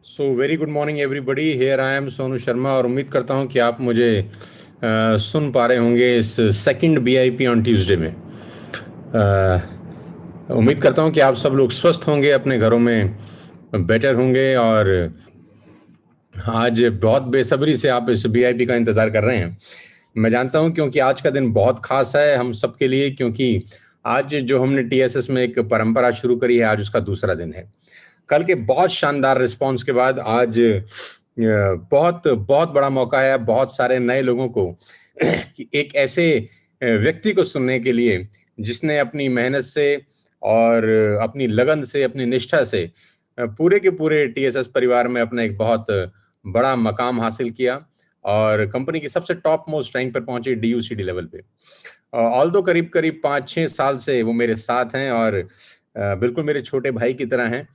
So very good morning everybody, here I am Sonu Sharma और उम्मीद करता हूं कि आप मुझे सुन पा रहे होंगे इस सेकंड बीआईपी ऑन ट्यूसडे में। उम्मीद करता हूं कि आप सब लोग स्वस्थ होंगे, अपने घरों में बेटर होंगे और आज बहुत बेसब्री से आप इस बीआईपी का इंतज़ार कर रहे हैं। मैं जानता हूं क्योंकि आज का दिन बहुत खास है हम सबके लिए, क्योंकि आज जो हमने टीएसएस में एक परंपरा शुरू करी है, आज उसका दूसरा दिन है। कल के बहुत शानदार रिस्पांस के बाद आज बहुत बहुत बड़ा मौका है बहुत सारे नए लोगों को कि एक ऐसे व्यक्ति को सुनने के लिए जिसने अपनी मेहनत से और अपनी लगन से, अपनी निष्ठा से पूरे के पूरे टीएसएस परिवार में अपना एक बहुत बड़ा मकाम हासिल किया और कंपनी की सबसे टॉप मोस्ट रैंक पर पहुंची डीयूसीडी लेवल पे। ऑल दो करीब करीब 5-6 साल से वो मेरे साथ हैं और बिल्कुल मेरे छोटे भाई की तरह हैं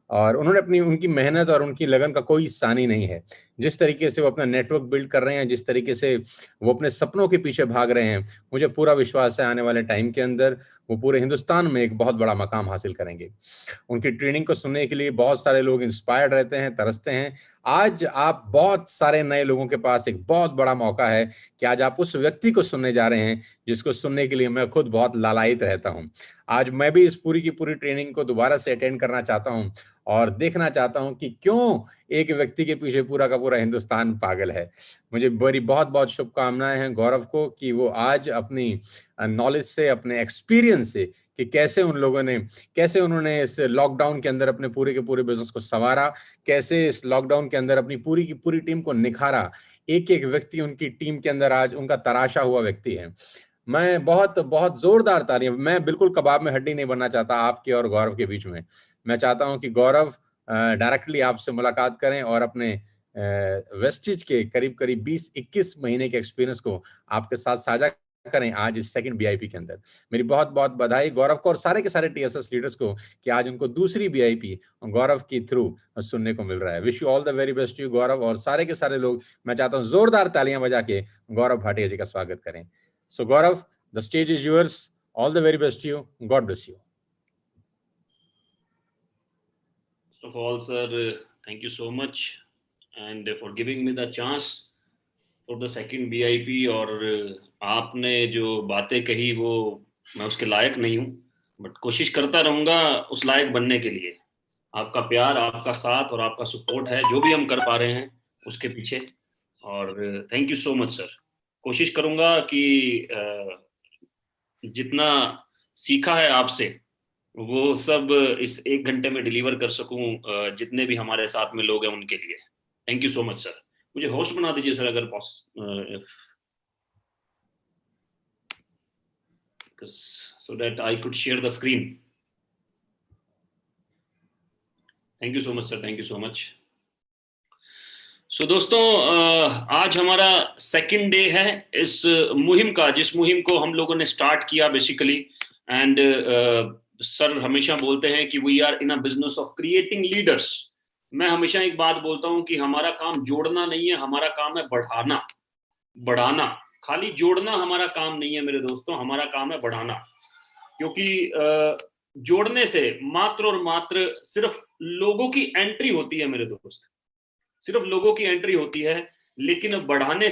और उन्होंने अपनी उनकी मेहनत और उनकी लगन का कोई सानी नहीं है। जिस तरीके से वो अपना नेटवर्क बिल्ड कर रहे हैं, जिस तरीके से वो अपने सपनों के पीछे भाग रहे हैं, मुझे पूरा विश्वास है आने वाले टाइम के अंदर वो पूरे हिंदुस्तान में एक बहुत बड़ा मकाम हासिल करेंगे। उनकी ट्रेनिंग को सुनने के लिए बहुत सारे लोग इंस्पायर्ड रहते हैं, तरसते हैं। आज आप बहुत सारे नए लोगों के पास एक बहुत बड़ा मौका है कि आज आप उस व्यक्ति को सुनने जा रहे हैं जिसको सुनने के लिए मैं खुद बहुत लालायित रहता हूं। आज मैं भी इस पूरी की पूरी ट्रेनिंग को दोबारा से अटेंड करना चाहता हूं और देखना चाहता हूं कि क्यों एक व्यक्ति के पीछे पूरा का पूरा हिंदुस्तान पागल है। मुझे बड़ी बहुत बहुत शुभकामनाएं हैं गौरव को कि वो आज अपनी नॉलेज से, अपने एक्सपीरियंस से, कि कैसे उन्होंने इस लॉकडाउन के अंदर अपने पूरे के पूरे बिजनेस को संवारा, कैसे इस लॉकडाउन के अंदर अपनी पूरी की पूरी टीम को निखारा। एक एक व्यक्ति उनकी टीम के अंदर आज उनका तराशा हुआ व्यक्ति है। मैं बहुत बहुत जोरदार तालियां, मैं बिल्कुल कबाब में हड्डी नहीं बनना चाहता आपके और गौरव के बीच में। मैं चाहता हूं कि गौरव डायरेक्टली आपसे मुलाकात करें और अपने वेस्टिज के करीब करीब 20-21 महीने के एक्सपीरियंस को आपके साथ साझा करें आज इस सेकंड बीआईपी के अंदर। मेरी बहुत बहुत बधाई गौरव को और सारे के सारे टीएसएस लीडर्स को कि आज उनको दूसरी बीआईपी गौरव की थ्रू सुनने को मिल रहा है। Wish you all the very best you Gaurav और सारे के सारे लोग। मैं चाहता हूं जोरदार तालियां बजा के गौरव भाटिया जी का स्वागत करें। So Gaurav, the stage is yours. All the very best you. God bless you. First of all, sir, thank you so much and for giving me the chance for the second BIP। और आपने जो बातें कही वो मैं उसके लायक नहीं हूँ, बट कोशिश करता रहूँगा उस लायक बनने के लिए। आपका प्यार, आपका साथ और आपका सपोर्ट है जो भी हम कर पा रहे हैं उसके पीछे। और thank you so much sir. कोशिश करूँगा कि जितना सीखा है आपसे वो सब इस 1 घंटे में डिलीवर कर सकूं जितने भी हमारे साथ में लोग हैं उनके लिए। Thank you so much sir. मुझे होस्ट बना दीजिए सर अगर so that I could share the screen. Thank you so much sir, thank you so much. So दोस्तों, आज हमारा सेकंड डे है इस मुहिम का, जिस मुहिम को हम लोगों ने स्टार्ट किया बेसिकली। एंड सर हमेशा बोलते हैं कि we are in a business of creating leaders. मैं हमेशा एक बात बोलता हूं कि हमारा काम जोड़ना नहीं है, हमारा काम है बढ़ाना, बढ़ाना। खाली जोड़ना हमारा काम नहीं है मेरे दोस्तों, हमारा काम है बढ़ाना। क्योंकि जोड़ने से मात्र और मात्र सिर्फ लोगों की एंट्री होती है मेरे दोस्त, सिर्फ लोगों की एंट्री होती है। लेकिन बढ़ाने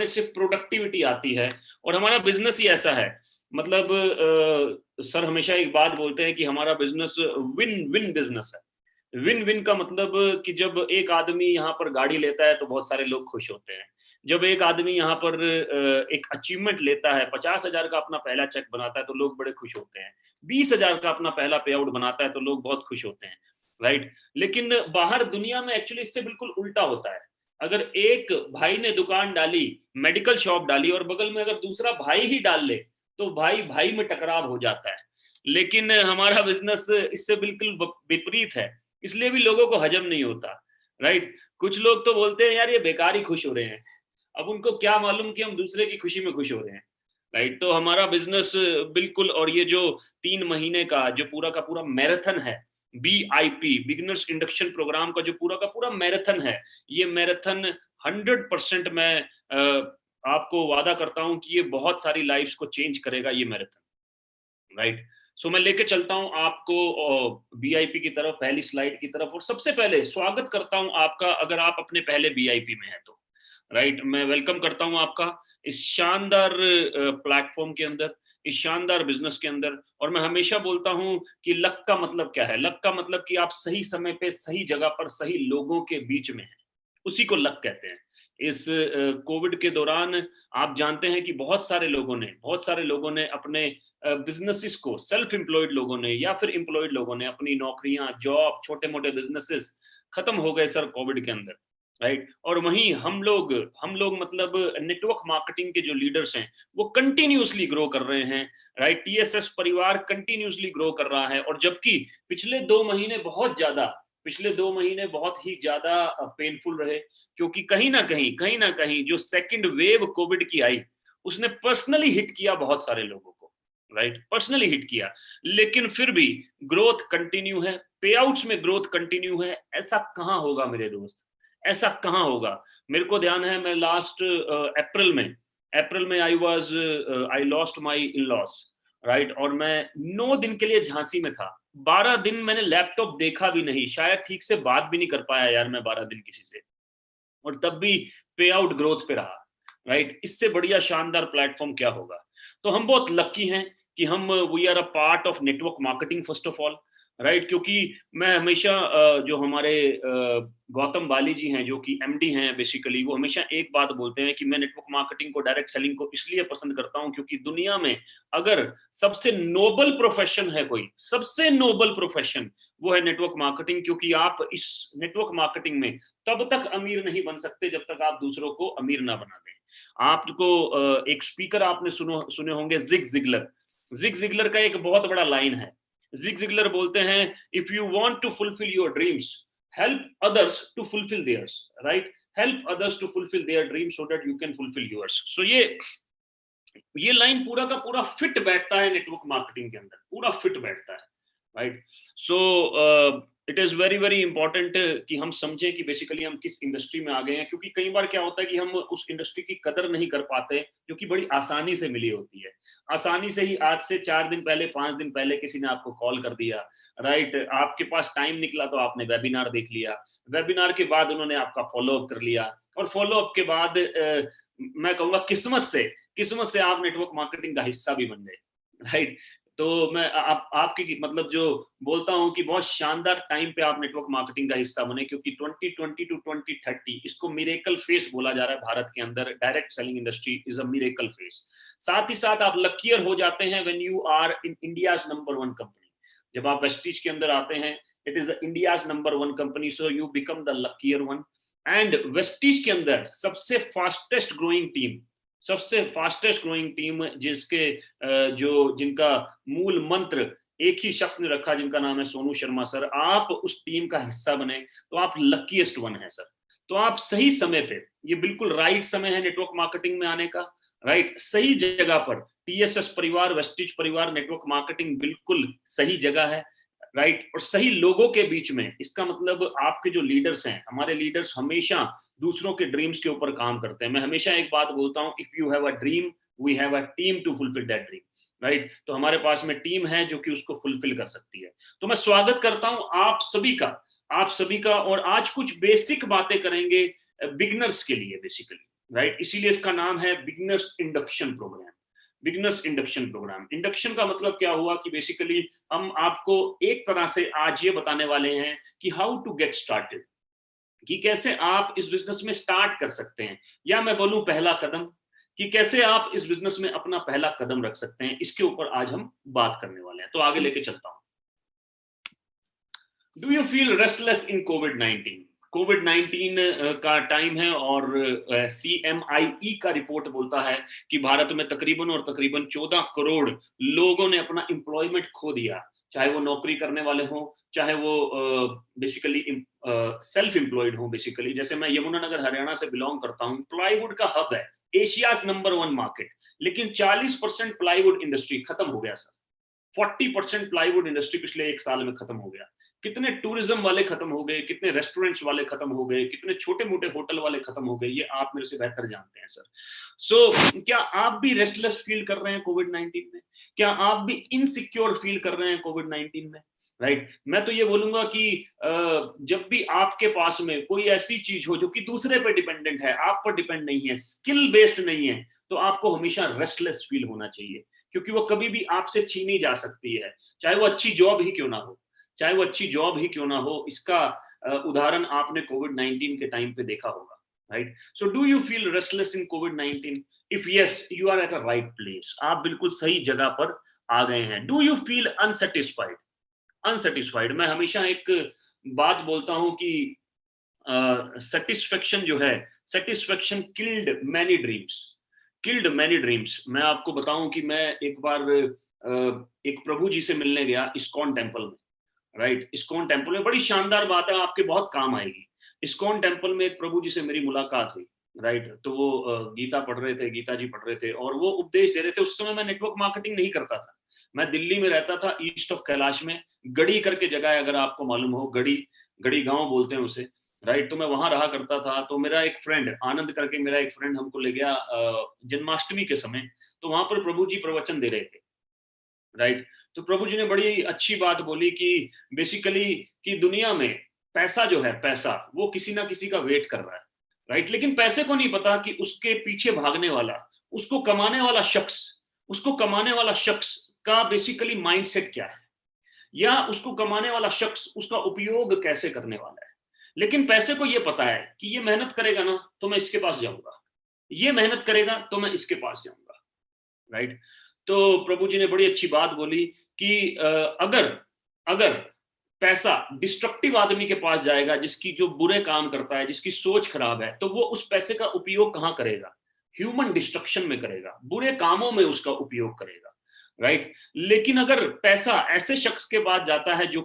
से प्रोडक्टिविटी आती है। और हमारा बिजनेस ही ऐसा है। मतलब सर हमेशा एक बात बोलते हैं कि हमारा बिजनेस विन विन बिजनेस है। विन विन का मतलब कि जब एक आदमी यहाँ पर गाड़ी लेता है तो बहुत सारे लोग खुश होते हैं। जब एक आदमी यहाँ पर एक अचीवमेंट लेता है, 50,000 का अपना पहला चेक बनाता है तो लोग बड़े खुश होते हैं। 20,000 का अपना पहला पे आउट बनाता है तो लोग बहुत खुश होते हैं, राइट। लेकिन बाहर दुनिया में एक्चुअली इससे बिल्कुल उल्टा होता है। अगर एक भाई ने दुकान डाली, मेडिकल शॉप डाली और बगल में अगर दूसरा भाई ही डाल ले तो भाई भाई में टकराव हो जाता है। लेकिन हमारा बिजनेस इससे बिल्कुल विपरीत है, इसलिए भी लोगों को हजम नहीं होता, राइट। कुछ लोग तो बोलते हैं यार ये बेकार ही खुश हो रहे हैं, अब उनको क्या मालूम कि हम दूसरे की खुशी में खुश हो रहे हैं, राइट। तो हमारा बिजनेस बिल्कुल, और ये जो 3 महीने का जो पूरा का पूरा मैराथन है, BIP बिगिनर्स इंडक्शन प्रोग्राम का जो पूरा का पूरा मैराथन है, ये मैराथन 100% मैं आपको वादा करता हूं कि ये बहुत सारी लाइफ्स को चेंज करेगा ये मैराथन, राइट। सो मैं लेके चलता हूं आपको वीआईपी की तरफ, पहली स्लाइड की तरफ। और सबसे पहले स्वागत करता हूं आपका, अगर आप अपने पहले वीआईपी में हैं तो राइट, मैं वेलकम करता हूं आपका इस शानदार प्लेटफॉर्म के अंदर, इस शानदार बिजनेस के अंदर। और मैं हमेशा बोलता हूं कि लक का मतलब क्या है? लक का मतलब कि आप सही समय पे सही जगह पर सही लोगों के बीच में हैं, उसी को लक कहते हैं। इस कोविड के दौरान आप जानते हैं कि बहुत सारे लोगों ने अपने बिजनेसेस को, सेल्फ एम्प्लॉयड लोगों ने या फिर एम्प्लॉयड लोगों ने अपनी नौकरियां, जॉब, छोटे मोटे बिजनेसेस खत्म हो गए सर कोविड के अंदर, राइट। और वहीं हम लोग मतलब नेटवर्क मार्केटिंग के जो लीडर्स हैं वो कंटिन्यूसली ग्रो कर रहे हैं, राइट। टीएसएस परिवार कंटिन्यूसली ग्रो कर रहा है। और जबकि पिछले 2 महीने बहुत ही ज्यादा पेनफुल रहे, क्योंकि कहीं ना कहीं जो सेकंड वेव कोविड की आई उसने पर्सनली हिट किया बहुत सारे लोगों को, राइट, पर्सनली हिट किया। लेकिन फिर भी ग्रोथ कंटिन्यू है, पे आउट्स में ग्रोथ कंटिन्यू है। ऐसा कहां होगा मेरे दोस्त, ऐसा कहां होगा? मेरे को ध्यान है, मैं लास्ट अप्रैल में I lost my in loss, right. और मैं 9 दिन के लिए झांसी में था। 12 दिन मैंने लैपटॉप देखा भी नहीं, शायद ठीक से बात भी नहीं कर पाया यार मैं 12 दिन किसी से, और तब भी पे आउट ग्रोथ पे रहा, राइट। इससे बढ़िया शानदार प्लेटफॉर्म क्या होगा? तो हम बहुत लकी हैं कि हम we are a part of network marketing first of all, right. क्योंकि मैं हमेशा जो हमारे गौतम बाली जी हैं जो कि एमडी हैं बेसिकली, वो हमेशा एक बात बोलते हैं कि मैं नेटवर्क मार्केटिंग को, डायरेक्ट सेलिंग को इसलिए पसंद करता हूं क्योंकि दुनिया में अगर सबसे नोबल प्रोफेशन है कोई, सबसे नोबल प्रोफेशन, वो है नेटवर्क मार्केटिंग। क्योंकि आप इस नेटवर्क मार्केटिंग में तब तक अमीर नहीं बन सकते जब तक आप दूसरों को अमीर ना बना दें। आपको एक स्पीकर आपने सुने होंगे, जिग जिगलर का एक बहुत बड़ा लाइन है। जिग जिगलर बोलते हैं, if you want to fulfil your dreams, help others to fulfil theirs, right. Help others to fulfil their dreams so that you can fulfil yours. So ये line पूरा का पूरा फिट बैठता है network marketing के अंदर, पूरा फिट बैठता है, right. So it is very very important कि हम समझें कि बेसिकली हम किस इंडस्ट्री में आ गए हैं। क्योंकि कई बार क्या होता है कि हम उस इंडस्ट्री की कदर नहीं कर पाते जो कि बड़ी आसानी से मिली होती है। आसानी से ही आज से 4 दिन पहले, 5 दिन पहले किसी ने आपको कॉल कर दिया, राइट। आपके पास टाइम निकला तो आपने वेबिनार देख लिया, वेबिनार के बाद उन्होंने आपका फॉलोअप कर लिया, और फॉलोअप के बाद मैं कहूँगा किस्मत से आप नेटवर्क मार्केटिंग का हिस्सा भी बन गए, राइट। तो मैं आपकी मतलब जो बोलता हूं कि बहुत शानदार टाइम पे आप नेटवर्क मार्केटिंग का हिस्सा बने, क्योंकि 2020 टू 2030 इसको मिरेकल फेस बोला जा रहा है भारत के अंदर। Direct selling industry is a miracle face. साथ ही साथ आप लकियर हो जाते हैं when you are in India's number 1 company. जब आप वेस्टीज के अंदर आते हैं, it is India's number 1 company, so you become the luckier one. And Vestige के अंदर सबसे फास्टेस्ट ग्रोइंग टीम जिसके जिनका मूल मंत्र एक ही शख्स ने रखा, जिनका नाम है सोनू शर्मा सर, आप उस टीम का हिस्सा बने तो आप लकीएस्ट वन है सर। तो आप सही समय पे, ये बिल्कुल राइट समय है नेटवर्क मार्केटिंग में आने का, राइट। सही जगह पर टीएसएस परिवार, वेस्टीज परिवार, नेटवर्क मार्केटिंग बिल्कुल सही जगह है, राइट। और सही लोगों के बीच में, इसका मतलब आपके जो लीडर्स हैं, हमारे लीडर्स हमेशा दूसरों के ड्रीम्स के ऊपर काम करते हैं। मैं हमेशा एक बात बोलता हूं, if you have a dream, we have a team to fulfil that dream, right. तो हमारे पास में टीम है जो कि उसको फुलफिल कर सकती है। तो मैं स्वागत करता हूं आप सभी का। और आज कुछ बेसिक बातें करेंगे बिगनर्स के लिए बेसिकली, राइट। इसीलिए इसका नाम है बिगनर्स इंडक्शन प्रोग्राम। इंडक्शन का मतलब क्या हुआ कि बेसिकली हम आपको एक तरह से आज ये बताने वाले हैं कि हाउ टू गेट स्टार्टेड, कि कैसे आप इस बिजनेस में स्टार्ट कर सकते हैं, या मैं बोलूं पहला कदम, कि कैसे आप इस बिजनेस में अपना पहला कदम रख सकते हैं। इसके ऊपर आज हम बात करने वाले हैं। तो आगे लेके चलता हूं। Do you feel restless in कोविड-19 का टाइम है, और CMIE का रिपोर्ट बोलता है कि भारत में तकरीबन 14 करोड़ लोगों ने अपना एम्प्लॉयमेंट खो दिया, चाहे वो नौकरी करने वाले हों, चाहे वो बेसिकली सेल्फ एम्प्लॉयड हों। बेसिकली जैसे मैं यमुनानगर हरियाणा से बिलोंग करता हूं, प्लाईवुड का हब है, एशियाज नंबर 1 मार्केट, लेकिन 40% प्लाईवुड इंडस्ट्री खत्म हो गया सर। 40% प्लाईवुड इंडस्ट्री पिछले 1 साल में खत्म हो गया। कितने टूरिज्म वाले खत्म हो गए, कितने रेस्टोरेंट्स वाले खत्म हो गए, कितने छोटे मोटे होटल वाले खत्म हो गए, ये आप मेरे से बेहतर जानते हैं सर। क्या आप भी रेस्टलेस फील कर रहे हैं कोविड-19 में? क्या आप भी इनसिक्योर फील कर रहे हैं कोविड-19 में? राइट, मैं तो ये बोलूंगा कि जब भी आपके पास में कोई ऐसी चीज हो जो कि दूसरे पे डिपेंडेंट है, आप पर डिपेंड नहीं है, स्किल बेस्ड नहीं है, तो आपको हमेशा रेस्टलेस फील होना चाहिए, क्योंकि वो कभी भी आपसे छीनी जा सकती है, चाहे वो अच्छी जॉब ही क्यों ना हो, चाहे वो अच्छी जॉब ही क्यों ना हो। इसका उदाहरण आपने कोविड-19 के टाइम पे देखा होगा, right? So do you feel restless in कोविड-19? If yes, you are at a right place, आप बिल्कुल सही जगह पर आ गए हैं। Do you feel unsatisfied? Unsatisfied, मैं हमेशा एक बात बोलता हूं कि सेटिस्फेक्शन जो है, सेटिस्फेक्शन किल्ड मैनी ड्रीम्स। मैं आपको बताऊं कि मैं एक बार एक प्रभु जी से मिलने गया इस्कॉन टेम्पल में, राइट? इस्कॉन टेम्पल में बड़ी शानदार बात है, आपके बहुत काम आएगी। इस्कॉन टेम्पल में एक प्रभु जी से मेरी मुलाकात हुई, राइट? तो वो गीता पढ़ रहे थे, गीता जी पढ़ रहे थे, और वो उपदेश दे रहे थे। उस समय मैं नेटवर्क मार्केटिंग नहीं करता था, मैं दिल्ली में रहता था, ईस्ट ऑफ कैलाश में, गढ़ी करके जगह है, अगर आपको मालूम हो, गढ़ी, गढ़ी गांव बोलते हैं उसे, राइट? तो मैं वहां रहा करता था। तो मेरा एक फ्रेंड आनंद करके, मेरा एक फ्रेंड हमको ले गया जन्माष्टमी के समय। तो वहां पर प्रभु जी प्रवचन दे रहे थे, राइट? तो प्रभु जी ने बड़ी अच्छी बात बोली कि बेसिकली कि दुनिया में पैसा जो है, पैसा वो किसी ना किसी का वेट कर रहा है, राइट? लेकिन पैसे को नहीं पता कि उसके पीछे भागने वाला, उसको कमाने वाला शख्स, उसको कमाने वाला शख्स का बेसिकली माइंडसेट क्या है, या उसको कमाने वाला शख्स उसका उपयोग कैसे करने वाला है। लेकिन पैसे को यह पता है कि ये मेहनत करेगा ना तो मैं इसके पास जाऊंगा, ये मेहनत करेगा तो मैं इसके पास जाऊंगा, राइट? तो प्रभु जी ने बड़ी अच्छी बात बोली कि अगर अगर पैसा डिस्ट्रक्टिव आदमी के पास जाएगा, जिसकी जो बुरे काम करता है, जिसकी सोच खराब है, तो वो उस पैसे का उपयोग कहां करेगा? ह्यूमन डिस्ट्रक्शन में करेगा, बुरे कामों में उसका उपयोग करेगा, राइट? लेकिन अगर पैसा ऐसे शख्स के पास जाता है जो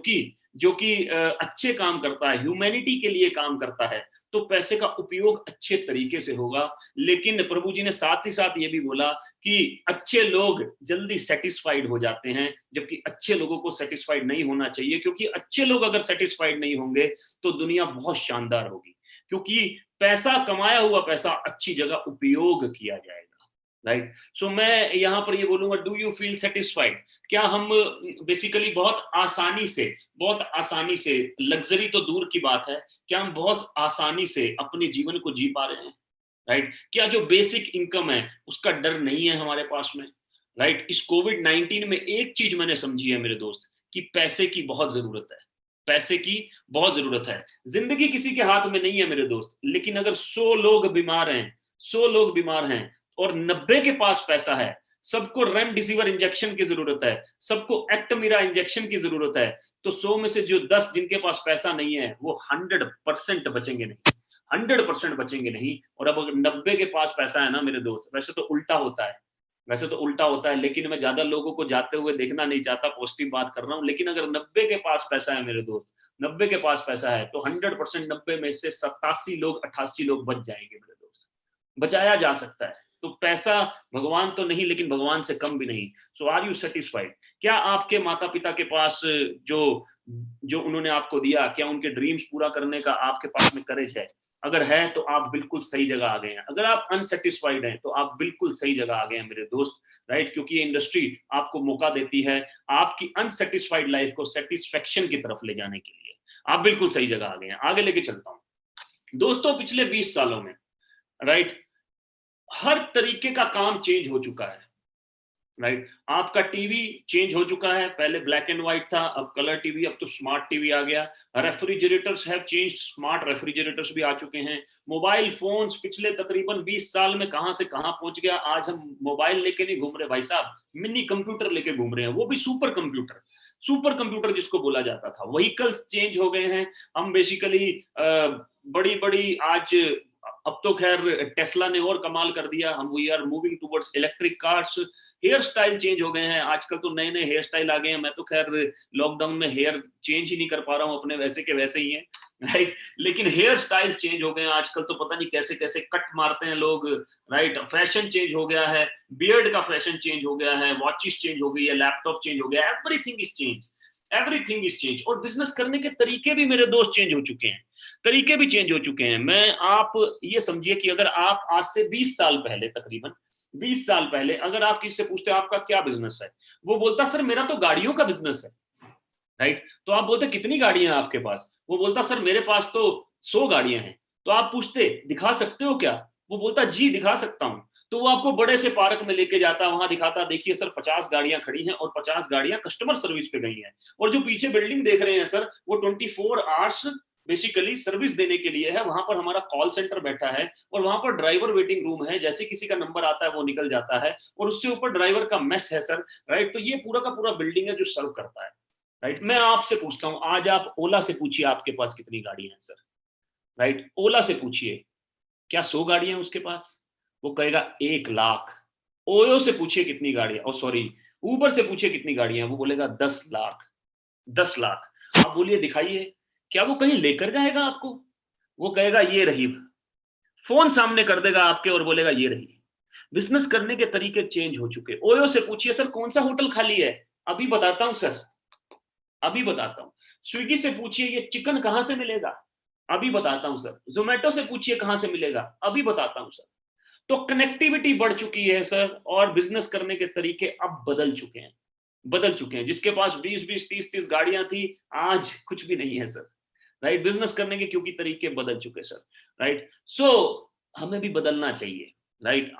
कि अच्छे काम करता है, ह्यूमैनिटी के लिए काम करता है, तो पैसे का उपयोग अच्छे तरीके से होगा। लेकिन प्रभु जी ने साथ ही साथ ये भी बोला कि अच्छे लोग जल्दी सेटिस्फाइड हो जाते हैं, जबकि अच्छे लोगों को सेटिस्फाइड नहीं होना चाहिए, क्योंकि अच्छे लोग अगर सेटिस्फाइड नहीं होंगे तो दुनिया बहुत शानदार होगी, क्योंकि पैसा, कमाया हुआ पैसा अच्छी जगह उपयोग किया जाएगा, राइट? सो मैं यहाँ पर ये बोलूंगा, डू यू फील सेटिस्फाइड? क्या हम बेसिकली बहुत आसानी से, लग्जरी तो दूर की बात है, क्या हम बहुत आसानी से अपने जीवन को जी पा रहे हैं, राइट? क्या जो बेसिक इनकम है उसका डर नहीं है हमारे पास में, राइट? इस कोविड-19 में एक चीज मैंने समझी है मेरे दोस्त, कि पैसे की बहुत जरूरत है, पैसे की बहुत जरूरत है। जिंदगी किसी के हाथ में नहीं है मेरे दोस्त, लेकिन अगर 100 लोग बीमार हैं, 100 लोग बीमार हैं और 90 के पास पैसा है, सबको रेमडेसिविर इंजेक्शन की जरूरत है, सबको एक्टमीरा इंजेक्शन की जरूरत है, तो 100 में से जो 10 जिनके पास पैसा नहीं है वो 100% बचेंगे नहीं, 100% बचेंगे नहीं। और अब अगर 90 के पास पैसा है ना मेरे दोस्त, वैसे तो उल्टा होता है, वैसे तो उल्टा होता है, लेकिन मैं ज्यादा लोगों को जाते हुए देखना नहीं चाहता, पॉजिटिव बात कर रहा हूँ। लेकिन अगर 90 के पास पैसा है मेरे दोस्त, 90 के पास पैसा है, तो 100% 90 में से 87 लोग, 88 लोग बच जाएंगे मेरे दोस्त, बचाया जा सकता है। तो पैसा भगवान तो नहीं, लेकिन भगवान से कम भी नहीं। सो आर यू सेटिस्फाइड? क्या आपके माता पिता के पास जो जो उन्होंने आपको दिया, क्या उनके ड्रीम्स पूरा करने का आपके पास में करेज है? अगर है तो आप बिल्कुल सही जगह आ गए हैं। अगर आप अनसेटिस्फाइड हैं तो आप बिल्कुल सही जगह आ गए हैं मेरे दोस्त, राइट? क्योंकि ये इंडस्ट्री आपको मौका देती है आपकी अनसेटिस्फाइड लाइफ को सेटिस्फेक्शन की तरफ ले जाने के लिए। आप बिल्कुल सही जगह आ गए हैं। आगे लेके चलता हूं दोस्तों, पिछले 20 सालों में, राइट, हर तरीके का काम चेंज हो चुका है, राइट? आपका टीवी चेंज हो चुका है, पहले ब्लैक एंड व्हाइट था, अब कलर टीवी, अब तो स्मार्ट टीवी आ गया। Refrigerators have changed, smart refrigerators भी आ चुके हैं। मोबाइल फोन्स पिछले तकरीबन 20 साल में कहां से कहां पहुंच गया। आज हम मोबाइल लेके नहीं घूम रहे भाई साहब, मिनी कंप्यूटर लेके घूम रहे हैं, वो भी सुपर कंप्यूटर, सुपर कंप्यूटर जिसको बोला जाता था। व्हीकल्स चेंज हो गए हैं। हम बेसिकली बड़ी बड़ी आज, अब तो खैर टेस्ला ने और कमाल कर दिया, हम we are moving towards electric cars. Hair style change हो गए हैं, आजकल तो नए नए हेयर स्टाइल आ गए हैं। मैं तो खैर लॉकडाउन में हेयर चेंज ही नहीं कर पा रहा हूँ, अपने वैसे के वैसे ही हैं, राइट? लेकिन हेयर स्टाइल चेंज हो गए हैं आजकल, तो पता नहीं कैसे कैसे कट मारते हैं लोग, राइट? फैशन चेंज हो गया है, बियर्ड का फैशन चेंज हो गया है, वॉचेस चेंज हो गई है, लैपटॉप चेंज हो गया है, everything is change. Everything is change. और बिजनेस करने के तरीके भी मेरे दोस्त चेंज हो चुके हैं, तरीके भी चेंज हो चुके हैं। मैं आप ये समझिए कि अगर आप आज से 20 साल पहले, तकरीबन 20 साल पहले अगर आप किसी से पूछते आपका क्या बिजनेस है, वो बोलता सर मेरा तो गाड़ियों का बिजनेस है, राइट। तो आप बोलते कितनी गाड़ियां हैं आपके पास, वो बोलता सर मेरे पास तो 100 गाड़ियां हैं। तो आप पूछते दिखा सकते हो क्या, वो बोलता जी दिखा सकता हूं। तो वो आपको बड़े से पार्क में लेके जाता, वहां दिखाता, देखिए सर 50 गाड़ियां खड़ी हैं और 50 गाड़ियां कस्टमर सर्विस पे गई हैं, और जो पीछे बिल्डिंग देख रहे हैं सर वो 24 आवर्स बेसिकली सर्विस देने के लिए है। वहां पर हमारा कॉल सेंटर बैठा है और वहां पर ड्राइवर वेटिंग रूम है, जैसे किसी का नंबर आता है वो निकल जाता है, और उससे ऊपर ड्राइवर का मेस है सर, राइट। तो ये पूरा का पूरा बिल्डिंग है जो सर्व करता है, राइट। मैं आपसे पूछता हूं, आज आप ओला से पूछिए आपके पास कितनी गाड़ियां हैं सर, राइट। ओला से पूछिए क्या 100 गाड़ियां हैं उसके पास, वो कहेगा 1 लाख। ओयो से पूछिए कितनी गाड़ियां, और सॉरी उबर से पूछिए कितनी गाड़ियां हैं, वो बोलेगा 10 लाख। 10 लाख। आप बोलिए दिखाइए, क्या वो कहीं लेकर जाएगा आपको, वो कहेगा ये रही, फोन सामने कर देगा आपके और बोलेगा ये रही। बिजनेस करने के तरीके चेंज हो चुके। ओयो से पूछिए सर कौन सा होटल खाली है, अभी बताता हूं सर, अभी बताता हूं। स्विगी से पूछिए ये चिकन कहां से मिलेगा, अभी बताता हूं सर। जोमेटो से पूछिए कहां से मिलेगा, अभी बताता हूं सर। तो कनेक्टिविटी बढ़ चुकी है सर, और बिजनेस करने के तरीके अब बदल चुके हैं, बदल चुके हैं। जिसके पास 20-20, 30-30 गाड़ियां थी, आज कुछ भी नहीं है सर, राइट। बिजनेस करने के क्योंकि तरीके बदल चुके सर, राइट। सो हमें भी बदलना चाहिए, right.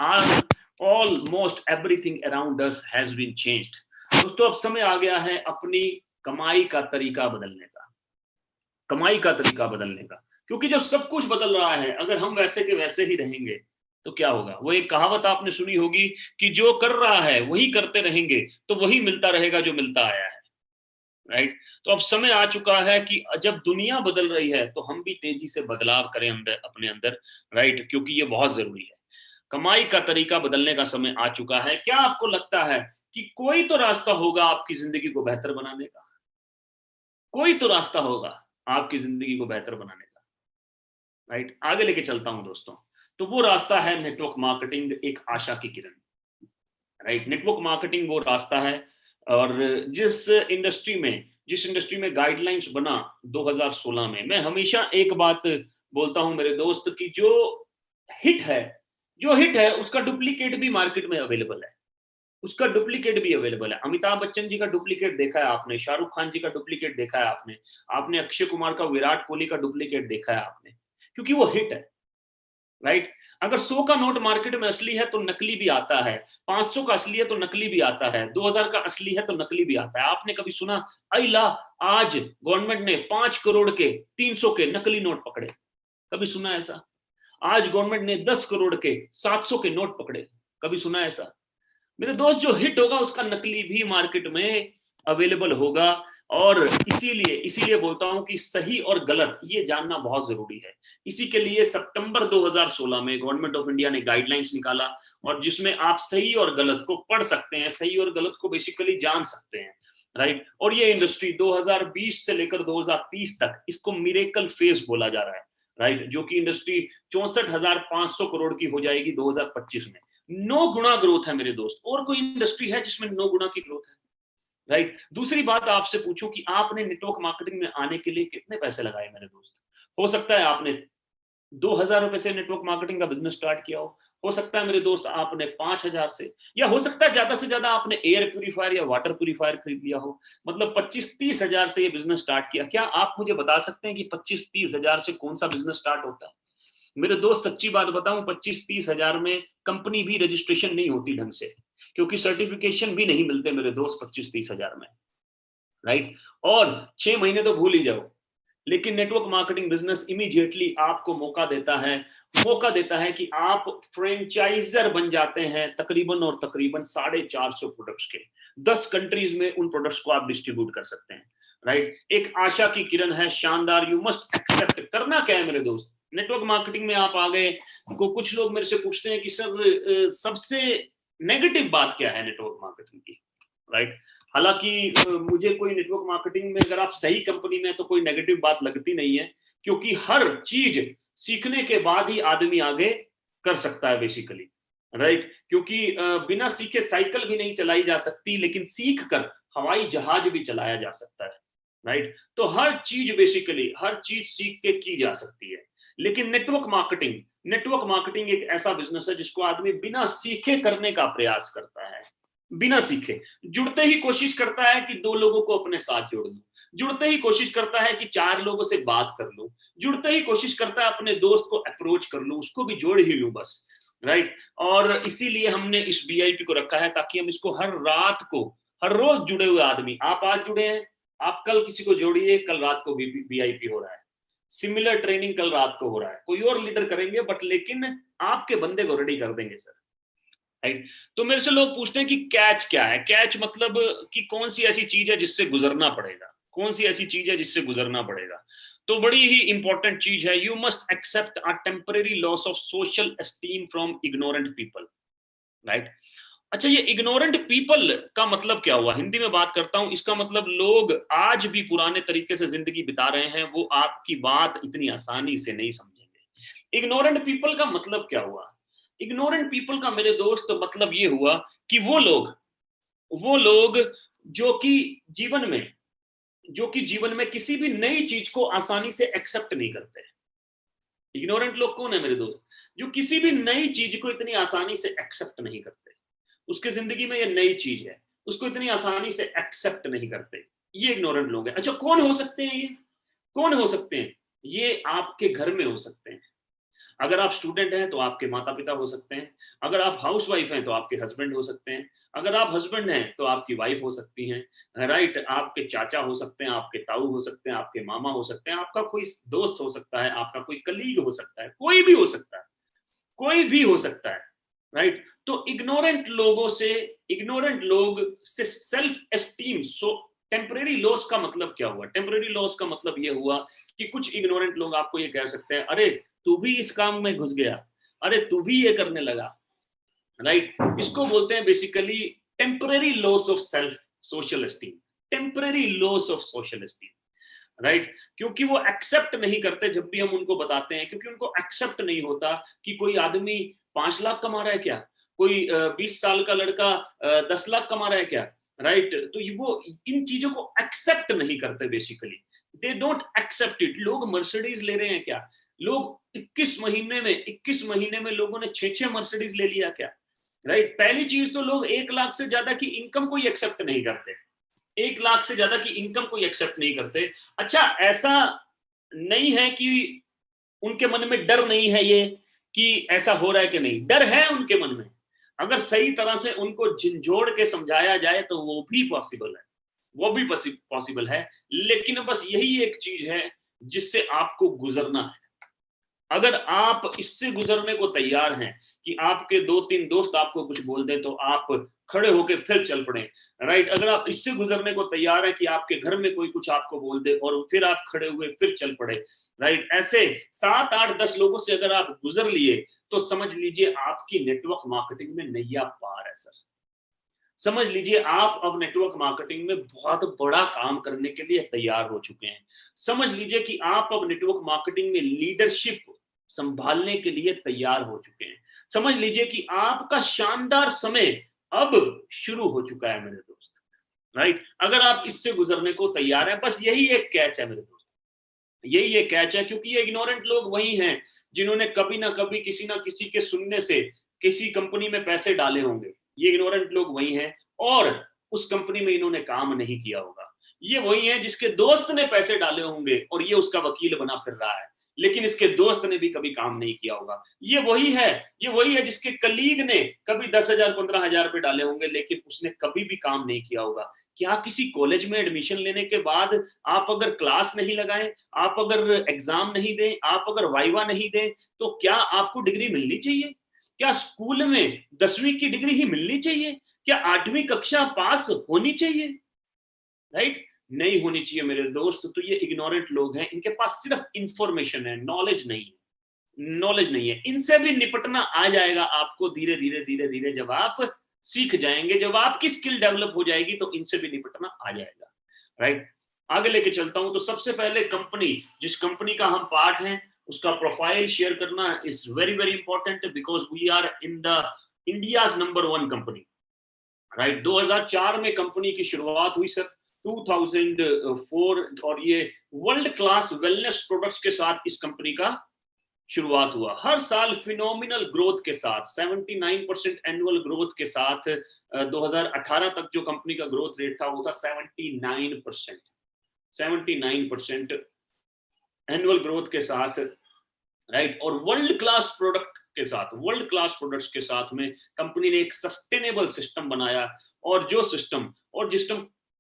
Almost everything around us has been changed. दोस्तों अब समय आ गया है अपनी कमाई का तरीका बदलने का, कमाई का तरीका बदलने का। क्योंकि जब सब कुछ बदल रहा है, अगर हम वैसे के वैसे ही रहेंगे तो क्या होगा। वो एक कहावत आपने सुनी होगी कि जो कर रहा है वही करते रहेंगे तो वही मिलता रहेगा जो मिलता आया है, राइट। तो अब समय आ चुका है कि जब दुनिया बदल रही है तो हम भी तेजी से बदलाव करें अंदर, अपने अंदर, राइट। क्योंकि ये बहुत जरूरी है। कमाई का तरीका बदलने का समय आ चुका है। क्या आपको लगता है कि कोई तो रास्ता होगा आपकी जिंदगी को बेहतर बनाने का, कोई तो रास्ता होगा आपकी जिंदगी को बेहतर बनाने का, राइट। आगे लेके चलता हूं दोस्तों। तो वो रास्ता है नेटवर्क मार्केटिंग, एक आशा की किरण, राइट। नेटवर्क मार्केटिंग वो रास्ता है, और जिस इंडस्ट्री में गाइडलाइंस बना 2016 में, मैं हमेशा एक बात बोलता हूं मेरे दोस्त की हिट है जो हिट है उसका डुप्लीकेट भी मार्केट में अवेलेबल है, उसका डुप्लीकेट भी अवेलेबल है। अमिताभ बच्चन जी का डुप्लीकेट देखा है आपने, शाहरुख खान जी का डुप्लीकेट देखा है आपने, आपने अक्षय कुमार का, विराट कोहली का डुप्लीकेट देखा है आपने, क्योंकि वो हिट है, राइट। अगर 100 का नोट मार्केट में असली है तो नकली भी आता है, 500 का असली है तो नकली भी आता है, 2000 का असली है तो नकली भी आता है। आपने कभी सुना अला आज गवर्नमेंट ने 5 करोड़ के 300 के नकली नोट पकड़े, कभी सुना ऐसा? आज गवर्नमेंट ने 10 करोड़ के 700 के नोट पकड़े, कभी सुना ऐसा? मेरे दोस्त जो हिट होगा उसका नकली भी मार्केट में अवेलेबल होगा। और इसीलिए इसीलिए बोलता हूं कि सही और गलत ये जानना बहुत जरूरी है। इसी के लिए सितंबर 2016 में गवर्नमेंट ऑफ इंडिया ने गाइडलाइंस निकाला, और जिसमें आप सही और गलत को पढ़ सकते हैं, सही और गलत को बेसिकली जान सकते हैं, राइट। और ये इंडस्ट्री 2020 से लेकर 2030 तक इसको मिरेकल फेज बोला जा रहा है, राइट। जो कि इंडस्ट्री 64,500 करोड़ की हो जाएगी 2025 में। 9 गुना ग्रोथ है मेरे दोस्त, और कोई इंडस्ट्री है जिसमें 9 गुना की ग्रोथ है, राइट। दूसरी बात आपसे पूछूं कि आपने नेटवर्क मार्केटिंग में आने के लिए कितने पैसे लगाए मेरे दोस्त। हो सकता है आपने 2,000 रुपए से नेटवर्क मार्केटिंग का बिजनेस स्टार्ट किया हो सकता है मेरे दोस्त आपने 5,000 से, या हो सकता है ज्यादा से ज्यादा आपने एयर प्यूरिफायर या वाटर प्यूरिफायर खरीद लिया हो, मतलब 25-30 हजार से ये बिजनेस स्टार्ट किया। क्या आप मुझे बता सकते हैं कि 25-30 हजार से कौन सा बिजनेस स्टार्ट होता है? मेरे दोस्त सच्ची बात बताऊं, 25-30 हजार में कंपनी भी रजिस्ट्रेशन नहीं होती ढंग से, क्योंकि सर्टिफिकेशन भी नहीं मिलते मेरे दोस्त 25-30 हजार में, राइट। और 6 महीने तो भूल ही जाओ। लेकिन नेटवर्क मार्केटिंग बिजनेस इमीडिएटली आपको मौका देता है कि आप फ्रेंचाइजर बन जाते हैं तकरीबन और तकरीबन 450 प्रोडक्ट्स के। 10 कंट्रीज में उन प्रोडक्ट्स को आप डिस्ट्रीब्यूट कर सकते हैं, राइट। एक आशा की किरण है, शानदार। You must accept. करना क्या है मेरे दोस्त, नेटवर्क मार्केटिंग में आप आ गए, कुछ लोग मेरे से पूछते हैं कि सर सबसे नेगेटिव बात क्या है नेटवर्क मार्केटिंग की, राइट। हालांकि मुझे कोई नेटवर्क मार्केटिंग में अगर आप सही कंपनी में तो कोई नेगेटिव बात लगती नहीं है, क्योंकि हर चीज सीखने के बाद ही आदमी आगे कर सकता है बेसिकली, राइट। क्योंकि बिना सीखे साइकिल भी नहीं चलाई जा सकती, लेकिन सीख कर हवाई जहाज भी चलाया जा सकता है, राइट? तो हर चीज बेसिकली, हर चीज सीख के की जा सकती है। लेकिन नेटवर्क मार्केटिंग एक ऐसा बिजनेस है जिसको आदमी बिना सीखे करने का प्रयास करता है, बिना सीखे। जुड़ते ही कोशिश करता है कि 2 लोगों को अपने साथ जोड़ लूं, जुड़ते ही कोशिश करता है कि 4 लोगों से बात कर लूं, जुड़ते ही कोशिश करता है अपने दोस्त को अप्रोच कर लूं, उसको भी जोड़ ही लूं बस, राइट? और इसीलिए हमने इस बीआईपी को रखा है ताकि हम इसको हर रात को, हर रोज जुड़े हुए आदमी, आप आज जुड़े हैं, आप कल किसी को जोड़िए, कल रात को बीआईपी हो रहा है, सिमिलर ट्रेनिंग कल रात को हो रहा है, कोई और लीडर करेंगे बट लेकिन आपके बंदे को रेडी कर देंगे सर, राइट? तो मेरे से लोग पूछते हैं कि कैच क्या है? कैच मतलब कि कौन सी ऐसी चीज है जिससे गुजरना पड़ेगा, कौन सी ऐसी चीज है जिससे गुजरना पड़ेगा? तो बड़ी ही इंपॉर्टेंट चीज है, you must accept a temporary loss of social esteem from ignorant people, right? अच्छा, ये इग्नोरेंट पीपल का मतलब क्या हुआ? हिंदी में बात करता हूं, इसका मतलब लोग आज भी पुराने तरीके से जिंदगी बिता रहे हैं, वो आपकी बात इतनी आसानी से नहीं समझेंगे। इग्नोरेंट पीपल का मतलब क्या हुआ? इग्नोरेंट पीपल का मेरे दोस्त मतलब ये हुआ कि वो लोग जो कि जीवन में किसी भी नई चीज को आसानी से एक्सेप्ट नहीं करते। इग्नोरेंट लोग कौन है मेरे दोस्त? जो किसी भी नई चीज को इतनी आसानी से एक्सेप्ट नहीं करते, उसके जिंदगी में ये नई चीज है, उसको इतनी आसानी से एक्सेप्ट नहीं करते, ये इग्नोरेंट लोग हैं। अच्छा, कौन हो सकते हैं ये? कौन हो सकते हैं? ये आपके घर में हो सकते हैं। अगर आप स्टूडेंट हैं तो आपके माता पिता हो सकते हैं, अगर आप हाउस वाइफ हैं तो आपके हस्बैंड हो सकते हैं, अगर आप हस्बैंड हैं तो आपकी वाइफ हो सकती हैं, राइट? आपके चाचा हो सकते हैं, आपके ताऊ हो सकते हैं, आपके मामा हो सकते हैं, आपका कोई दोस्त हो सकता है, आपका कोई कलीग हो सकता है, कोई भी हो सकता है, कोई भी हो सकता है, राइट? तो इग्नोरेंट लोग से सेल्फ एस्टीम, सो टेम्परेरी लॉस का मतलब क्या हुआ? टेम्परेरी लॉस का मतलब ये हुआ कि कुछ इग्नोरेंट लोग आपको ये कह सकते हैं, अरे तू भी इस काम में घुस गया, अरे तू भी ये करने लगा, राइट? इसको बोलते हैं basically temporary loss of self social esteem, temporary loss of social esteem, right? क्योंकि वो एक्सेप्ट नहीं करते जब भी हम उनको बताते हैं, क्योंकि उनको एक्सेप्ट नहीं होता कि कोई आदमी 5 लाख कमा रहा है क्या, कोई 20 साल का लड़का 10 लाख कमा रहा है क्या, राइट? तो वो इन चीजों को एक्सेप्ट नहीं करते basically, they don't accept it. लोग मर्सिडीज ले रहे हैं क्या? लोग 21 महीने में लोगों ने 6 मर्सिडीज ले लिया क्या, राइट? पहली चीज तो लोग 1 लाख से ज्यादा की इनकम को एक्सेप्ट नहीं करते, 1 लाख से ज्यादा की इनकम को एक्सेप्ट नहीं करते। अच्छा, ऐसा नहीं है कि उनके मन में डर नहीं है ये कि ऐसा हो रहा है कि नहीं, डर है उनके मन में। अगर सही तरह से उनको झिंझोड़ के समझाया जाए तो वो भी पॉसिबल है, वो भी पॉसिबल है। लेकिन बस यही एक चीज है जिससे आपको गुजरना है। अगर आप इससे गुजरने को तैयार हैं कि आपके 2-3 दोस्त आपको कुछ बोल दें तो आप खड़े होके फिर चल पड़े, राइट? अगर आप इससे गुजरने को तैयार हैं कि आपके घर में कोई कुछ आपको बोल दे और फिर आप खड़े हुए फिर चल पड़े, राइट? ऐसे 7-8-10 लोगों से अगर आप गुजर लिए तो समझ लीजिए आपकी नेटवर्क मार्केटिंग में नैया पार है सर। समझ लीजिए आप अब नेटवर्क मार्केटिंग में बहुत बड़ा काम करने के लिए तैयार हो चुके हैं। समझ लीजिए कि आप अब नेटवर्क मार्केटिंग में लीडरशिप संभालने के लिए तैयार हो चुके हैं। समझ लीजिए कि आपका शानदार समय अब शुरू हो चुका है मेरे दोस्त, राइट? अगर आप इससे गुजरने को तैयार हैं, बस यही एक कैच है मेरे दोस्त, यही एक कैच है। क्योंकि ये इग्नोरेंट लोग वही हैं जिन्होंने कभी ना कभी किसी ना किसी के सुनने से किसी कंपनी में पैसे डाले होंगे। ये इग्नोरेंट लोग वही हैं और उस कंपनी में इन्होंने काम नहीं किया होगा। ये वही है जिसके दोस्त ने पैसे डाले होंगे और ये उसका वकील बना फिर रहा है, लेकिन इसके दोस्त ने भी कभी काम नहीं किया होगा। ये वही है जिसके कलीग ने कभी 10,000 15,000 रुपए डाले होंगे, लेकिन उसने कभी भी काम नहीं किया होगा। क्या किसी कॉलेज में एडमिशन लेने के बाद आप अगर क्लास नहीं लगाएं, आप अगर एग्जाम नहीं दें, आप अगर वाइवा नहीं दें, तो क्या आपको डिग्री मिलनी चाहिए? क्या स्कूल में 10वीं की डिग्री ही मिलनी चाहिए? क्या 8वीं कक्षा पास होनी चाहिए? राइट? नहीं होनी चाहिए मेरे दोस्त। तो ये इग्नोरेंट लोग हैं, इनके पास सिर्फ इंफॉर्मेशन है, नॉलेज नहीं है, नॉलेज नहीं है। इनसे भी निपटना आ जाएगा आपको धीरे धीरे धीरे धीरे, जब आप सीख जाएंगे, जब आपकी स्किल डेवलप हो जाएगी तो इनसे भी निपटना आ जाएगा, राइट? आगे लेके चलता हूं। तो सबसे पहले कंपनी, जिस कंपनी का हम पार्ट हैं, उसका प्रोफाइल शेयर करना is very very important, because we are in the India's number 1 company, right. 2004 में कंपनी की शुरुआत हुई सर, 2004, और ये वर्ल्ड क्लास वेलनेस प्रोडक्ट्स के साथ इस कंपनी का शुरुआत हुआ। हर साल फिनोमिनल ग्रोथ के साथ 79% एनुअल ग्रोथ के साथ 2018 तक जो कंपनी का ग्रोथ रेट था वो था 79%। 79% एनुअल ग्रोथ के साथ, राइट। और वर्ल्ड क्लास प्रोडक्ट के साथ, वर्ल्ड क्लास प्रोडक्ट्स के साथ में कंपनी ने एक सस्टेनेबल सिस्टम बनाया, और जो सिस्टम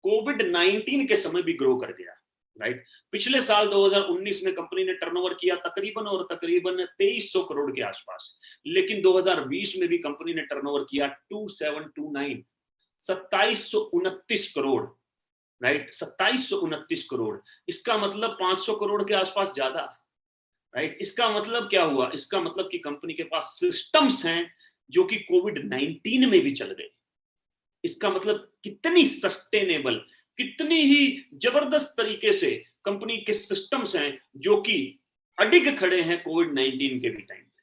कोविड-19 के समय भी ग्रो कर गया, राइट। पिछले साल 2019 में कंपनी ने टर्नओवर किया तकरीबन 2300 करोड़ के आसपास, लेकिन 2020 में भी कंपनी ने टर्नओवर किया 2729 2729 करोड़, राइट। 2729 करोड़, इसका मतलब 500 करोड़ के आसपास ज्यादा, राइट। इसका मतलब क्या हुआ? इसका मतलब कि कंपनी के पास सिस्टम्स हैं जो कि कोविड-19 में भी चल गए। इसका मतलब कितनी सस्टेनेबल, कितनी ही जबरदस्त तरीके से कंपनी के सिस्टम्स हैं जो कि अडिग खड़े हैं कोविड-19 के भी टाइम पे,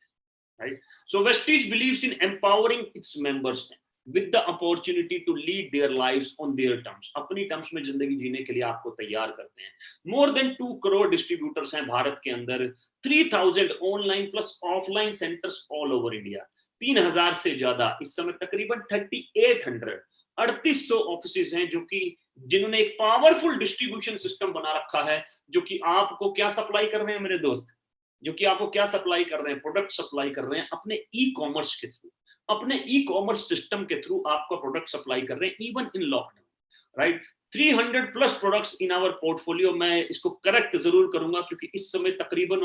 right. So Vestige believes in empowering its members with the opportunity to lead their lives on their terms। अपनी टर्म्स में जिंदगी जीने के लिए आपको तैयार करते हैं। मोर देन 2 करोड़ डिस्ट्रीब्यूटर्स हैं भारत के अंदर, 3000 online plus offline centres all over India, 3000 से ज्यादा, इस समय तकरीबन 3800 ऑफिसेज हैं जो कि जिन्होंने एक पावरफुल डिस्ट्रीब्यूशन सिस्टम बना रखा है, जो कि आपको क्या सप्लाई कर रहे हैं मेरे दोस्त, जो कि आपको क्या सप्लाई कर रहे हैं? प्रोडक्ट सप्लाई कर रहे हैं अपने ई कॉमर्स के थ्रू, अपने ई कॉमर्स सिस्टम के थ्रू आपको प्रोडक्ट सप्लाई कर रहे हैं even in lockdown, right. 300 plus products in our portfolio. मैं इसको करेक्ट जरूर करूंगा क्योंकि इस समय तकरीबन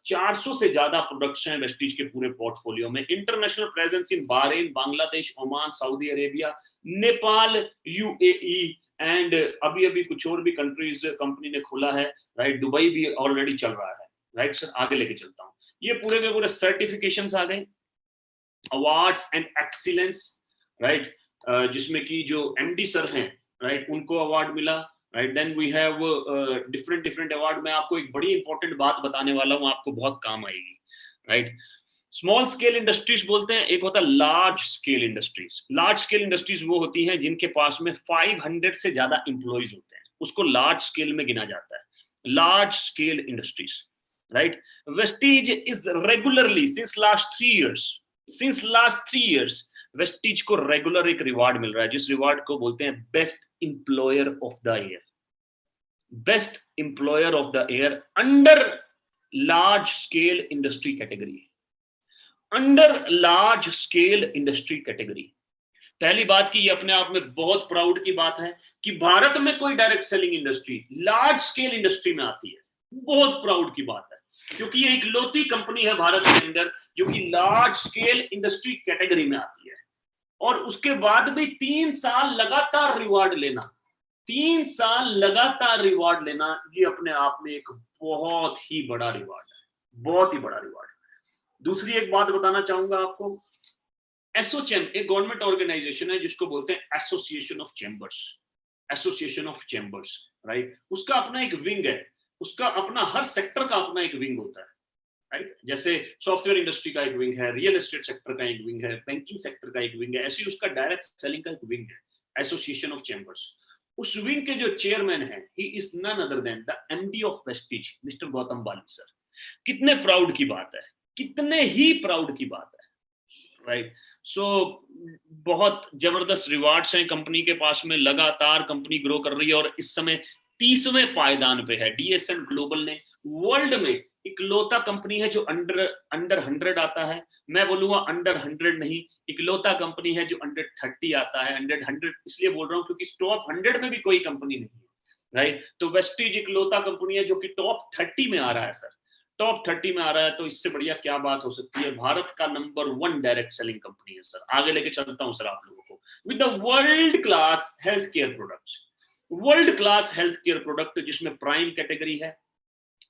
400 से ज्यादा प्रोडक्ट्स हैं वेस्टीज के पूरे पोर्टफोलियो में। International presence in Bahrain, Bangladesh, Oman, Saudi Arabia, Nepal, UAE and अभी अभी कुछ और भी कंट्रीज कंपनी ने खोला है, राइट। दुबई भी ऑलरेडी चल रहा है, राइट सर। आगे लेके चलता हूँ। ये पूरे के पूरे सर्टिफिकेशंस आ गए, अवार्ड्स एंड एक्सीलेंस, राइट, जिसमें कि जो एमडी सर हैं, राइट, उनको अवार्ड मिला, right. Then we have different award. मैं आपको एक बड़ी इंपॉर्टेंट बात बताने वाला हूँ, आपको बहुत काम आएगी, राइट। स्मॉल स्केल इंडस्ट्रीज बोलते हैं, एक होता है large scale industries. Large scale industries वो होती हैं जिनके पास में 500 से ज्यादा एम्प्लॉइज होते हैं, उसको लार्ज स्केल में गिना जाता है, large scale industries, right. Vestige is regularly since last 3 years Vestige को रेगुलर एक रिवार्ड मिल रहा है, जिस रिवार्ड को बोलते हैं best employer of the year, best employer of the year under large scale industry category, under large scale industry category. पहली बात की ये अपने आप में बहुत प्राउड की बात है कि भारत में कोई direct selling industry large scale industry में आती है, बहुत प्राउड की बात है, क्योंकि ये इकलौती कंपनी है भारत के अंदर जो कि लार्ज स्केल इंडस्ट्री कैटेगरी में आती है। और उसके बाद भी 3 साल लगातार रिवार्ड लेना, 3 साल लगातार रिवार्ड लेना, ये अपने आप में एक बहुत ही बड़ा रिवार्ड है, बहुत ही बड़ा रिवार्ड है। दूसरी एक बात बताना चाहूंगा आपको, एसोचेम एक गवर्नमेंट ऑर्गेनाइजेशन है जिसको बोलते हैं association of chambers, association of chambers, right. उसका अपना एक विंग है, उसका अपना, हर सेक्टर का अपना एक विंग होता है, राइट। जैसे सॉफ्टवेयर इंडस्ट्री का एक विंग है, रियल एस्टेट सेक्टर का एक विंग है, बैंकिंग सेक्टर का एक विंग है, ऐसे ही उसका डायरेक्ट सेलिंग का एक विंग है, एसोसिएशन ऑफ चैम्बर्स। उस विंग के जो चेयरमैन है, he is none other than the MD of Vestige, mister Gautam Bali sir. कितने प्राउड की बात है, कितने ही प्राउड की बात है, राइट। सो बहुत जबरदस्त रिवार्ड्स हैं कंपनी के पास में, लगातार कंपनी ग्रो कर रही है और इस समय 30वें पायदान पे है। डीएसएन ग्लोबल ने वर्ल्ड में इकलौता कंपनी है जो अंडर 100 आता है, मैं बोलूंगा अंडर 100 नहीं, इकलौता कंपनी है जो अंडर 30 आता है। अंडर 100 इसलिए बोल रहा हूं क्योंकि टॉप 100 में भी कोई कंपनी नहीं है, राइट। तो वेस्टीज इकलौता कंपनी है जो कि टॉप 30 में आ रहा है सर, टॉप 30 में आ रहा है, तो इससे बढ़िया क्या बात हो सकती है। भारत का नंबर 1 डायरेक्ट सेलिंग कंपनी है सर। आगे लेके चलता हूं सर आप लोगों को, with the world class health care products, world class health care product जिसमें प्राइम कैटेगरी है,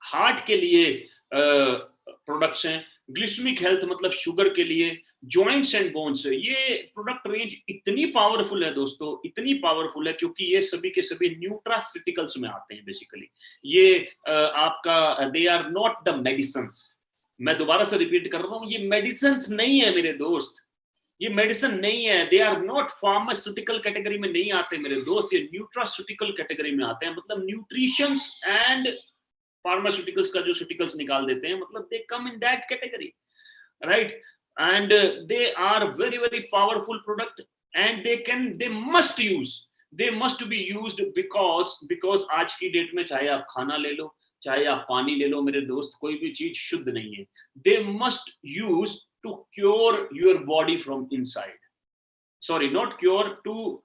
हार्ट के लिए प्रोडक्ट्स हैं, ग्लिसमिक हेल्थ मतलब शुगर के लिए, जॉइंट्स एंड बोन्स। ये प्रोडक्ट रेंज इतनी पावरफुल है दोस्तों, इतनी पावरफुल है क्योंकि ये सभी के सभी न्यूट्रासिटिकल्स में आते हैं बेसिकली। ये आपका, they are not the medicines, मैं दोबारा से रिपीट कर रहा हूँ, ये मेडिसिन्स नहीं है मेरे दोस्त, ये मेडिसिन नहीं है, they are not pharmaceutical category में नहीं आते मेरे दोस्त, ये न्यूट्रास्यूटिकल कैटेगरी में आते हैं। मतलब न्यूट्रिशंस एंड फार्मास्यूटिकल्स का जो स्यूटिकल्स निकाल देते हैं, मतलब they come in that category, right? And they are very very powerful product and they must be used because आज की डेट में चाहे आप खाना ले लो, चाहे आप पानी ले लो मेरे दोस्त, कोई भी चीज शुद्ध नहीं है। They must use to cure your body from inside, sorry, not cure, to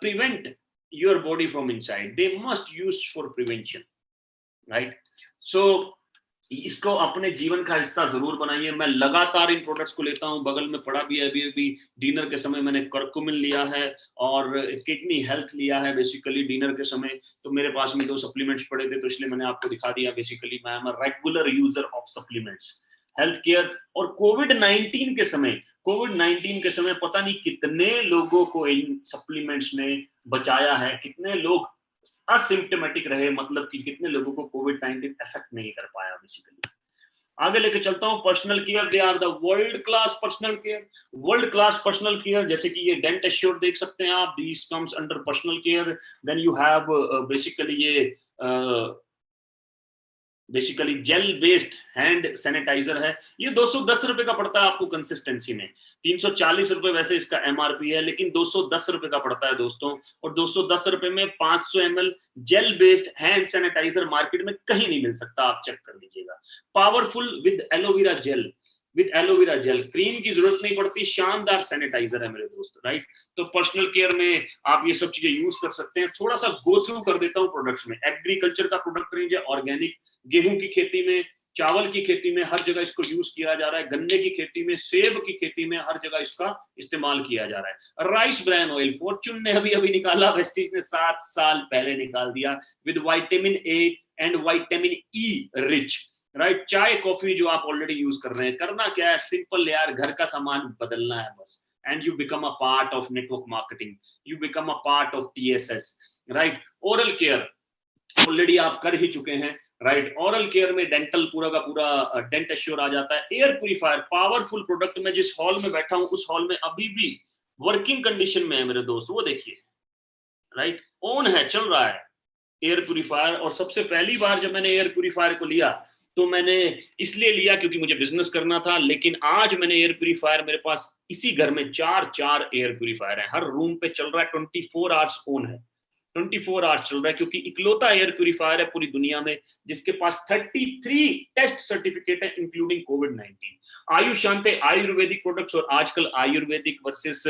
prevent your body from inside. They must use for prevention, right? So इसको अपने जीवन का हिस्सा जरूर बनाइए। मैं लगातार इन प्रोडक्ट्स को लेता हूं, बगल में पड़ा भी है, अभी डिनर के समय मैंने करकुमिन लिया है और किडनी हेल्थ लिया है बेसिकली डिनर के समय। तो मेरे पास में 2 सप्लीमेंट्स पड़े थे, तो इसलिए मैंने आपको दिखा दिया। बेसिकली मैं am a regular user of supplements, health care. और कोविड-19 के समय पता नहीं कितने लोगों को इन सप्लीमेंट्स ने बचाया है, कितने लोग असिम्प्टोमेटिक रहे, मतलब कि कितने लोगों को कोविड-19 इफेक्ट नहीं कर पाया बेसिकली। आगे लेके चलता हूं, personal care, they are the world class personal care. जैसे कि ये डेंट एश्योर देख सकते हैं आप, this comes under personal care. Then you have basically ये basically gel based hand sanitiser है। ये 210 रुपए का पड़ता है आपको कंसिस्टेंसी में। 340 रुपए वैसे इसका एमआरपी है, लेकिन 210 रुपए का पड़ता है दोस्तों। और 210 रुपए में 500 ml gel based hand sanitizer market में कहीं नहीं मिल सकता, आप चेक कर लीजिएगा। Powerful with aloe vera gel, cream की जरूरत नहीं पड़ती, शानदार सैनिटाइजर है मेरे दोस्त, राइट? तो पर्सनल केयर में आप ये सब चीजें यूज कर सकते हैं। थोड़ा सा गो थ्रू कर देता हूँ प्रोडक्ट्स में। एग्रीकल्चर का प्रोडक्ट रेंज है, ऑर्गेनिक, गेहूं की खेती में, चावल की खेती में हर जगह इसको यूज किया जा रहा है, गन्ने की खेती में, सेब की खेती में हर जगह इसका इस्तेमाल किया जा रहा है। राइस ब्रान ऑयल फॉर्च्यून ने अभी निकाला, वेस्टीज ने 7 साल पहले निकाल दिया, with vitamin A and vitamin E rich, right? चाय कॉफी जो आप ऑलरेडी यूज कर रहे हैं, करना क्या है, सिंपल यार, घर का सामान बदलना है बस, and you become a part of network marketing, you become a part of TSS, right? Oral care already आप कर ही चुके हैं, राइट? ओरल केयर में डेंटल पूरा का पूरा डेंट एश्योर आ जाता है। Air purifier, powerful product. मैं जिस हॉल में बैठा हूं उस हॉल में अभी भी वर्किंग कंडीशन में है मेरे दोस्त, वो देखिए, राइट? ऑन है, चल रहा है एयर प्यूरिफायर। और सबसे पहली बार जब मैंने एयर प्यूरिफायर को लिया तो मैंने इसलिए लिया क्योंकि मुझे बिजनेस करना था, लेकिन आज मैंने एयर प्यूरिफायर, मेरे पास इसी घर में 4 एयर प्यूरिफायर है, हर रूम पे चल रहा है, 24 आवर्स ऑन है, 24 आवर्स चल रहा है, क्योंकि इकलौता एयर प्यूरिफायर है पूरी दुनिया में जिसके पास 33 टेस्ट सर्टिफिकेट है इंक्लूडिंग कोविड-19। आयुष शांति आयुर्वेदिक प्रोडक्ट्स, और आजकल आयुर्वेदिक वर्सेस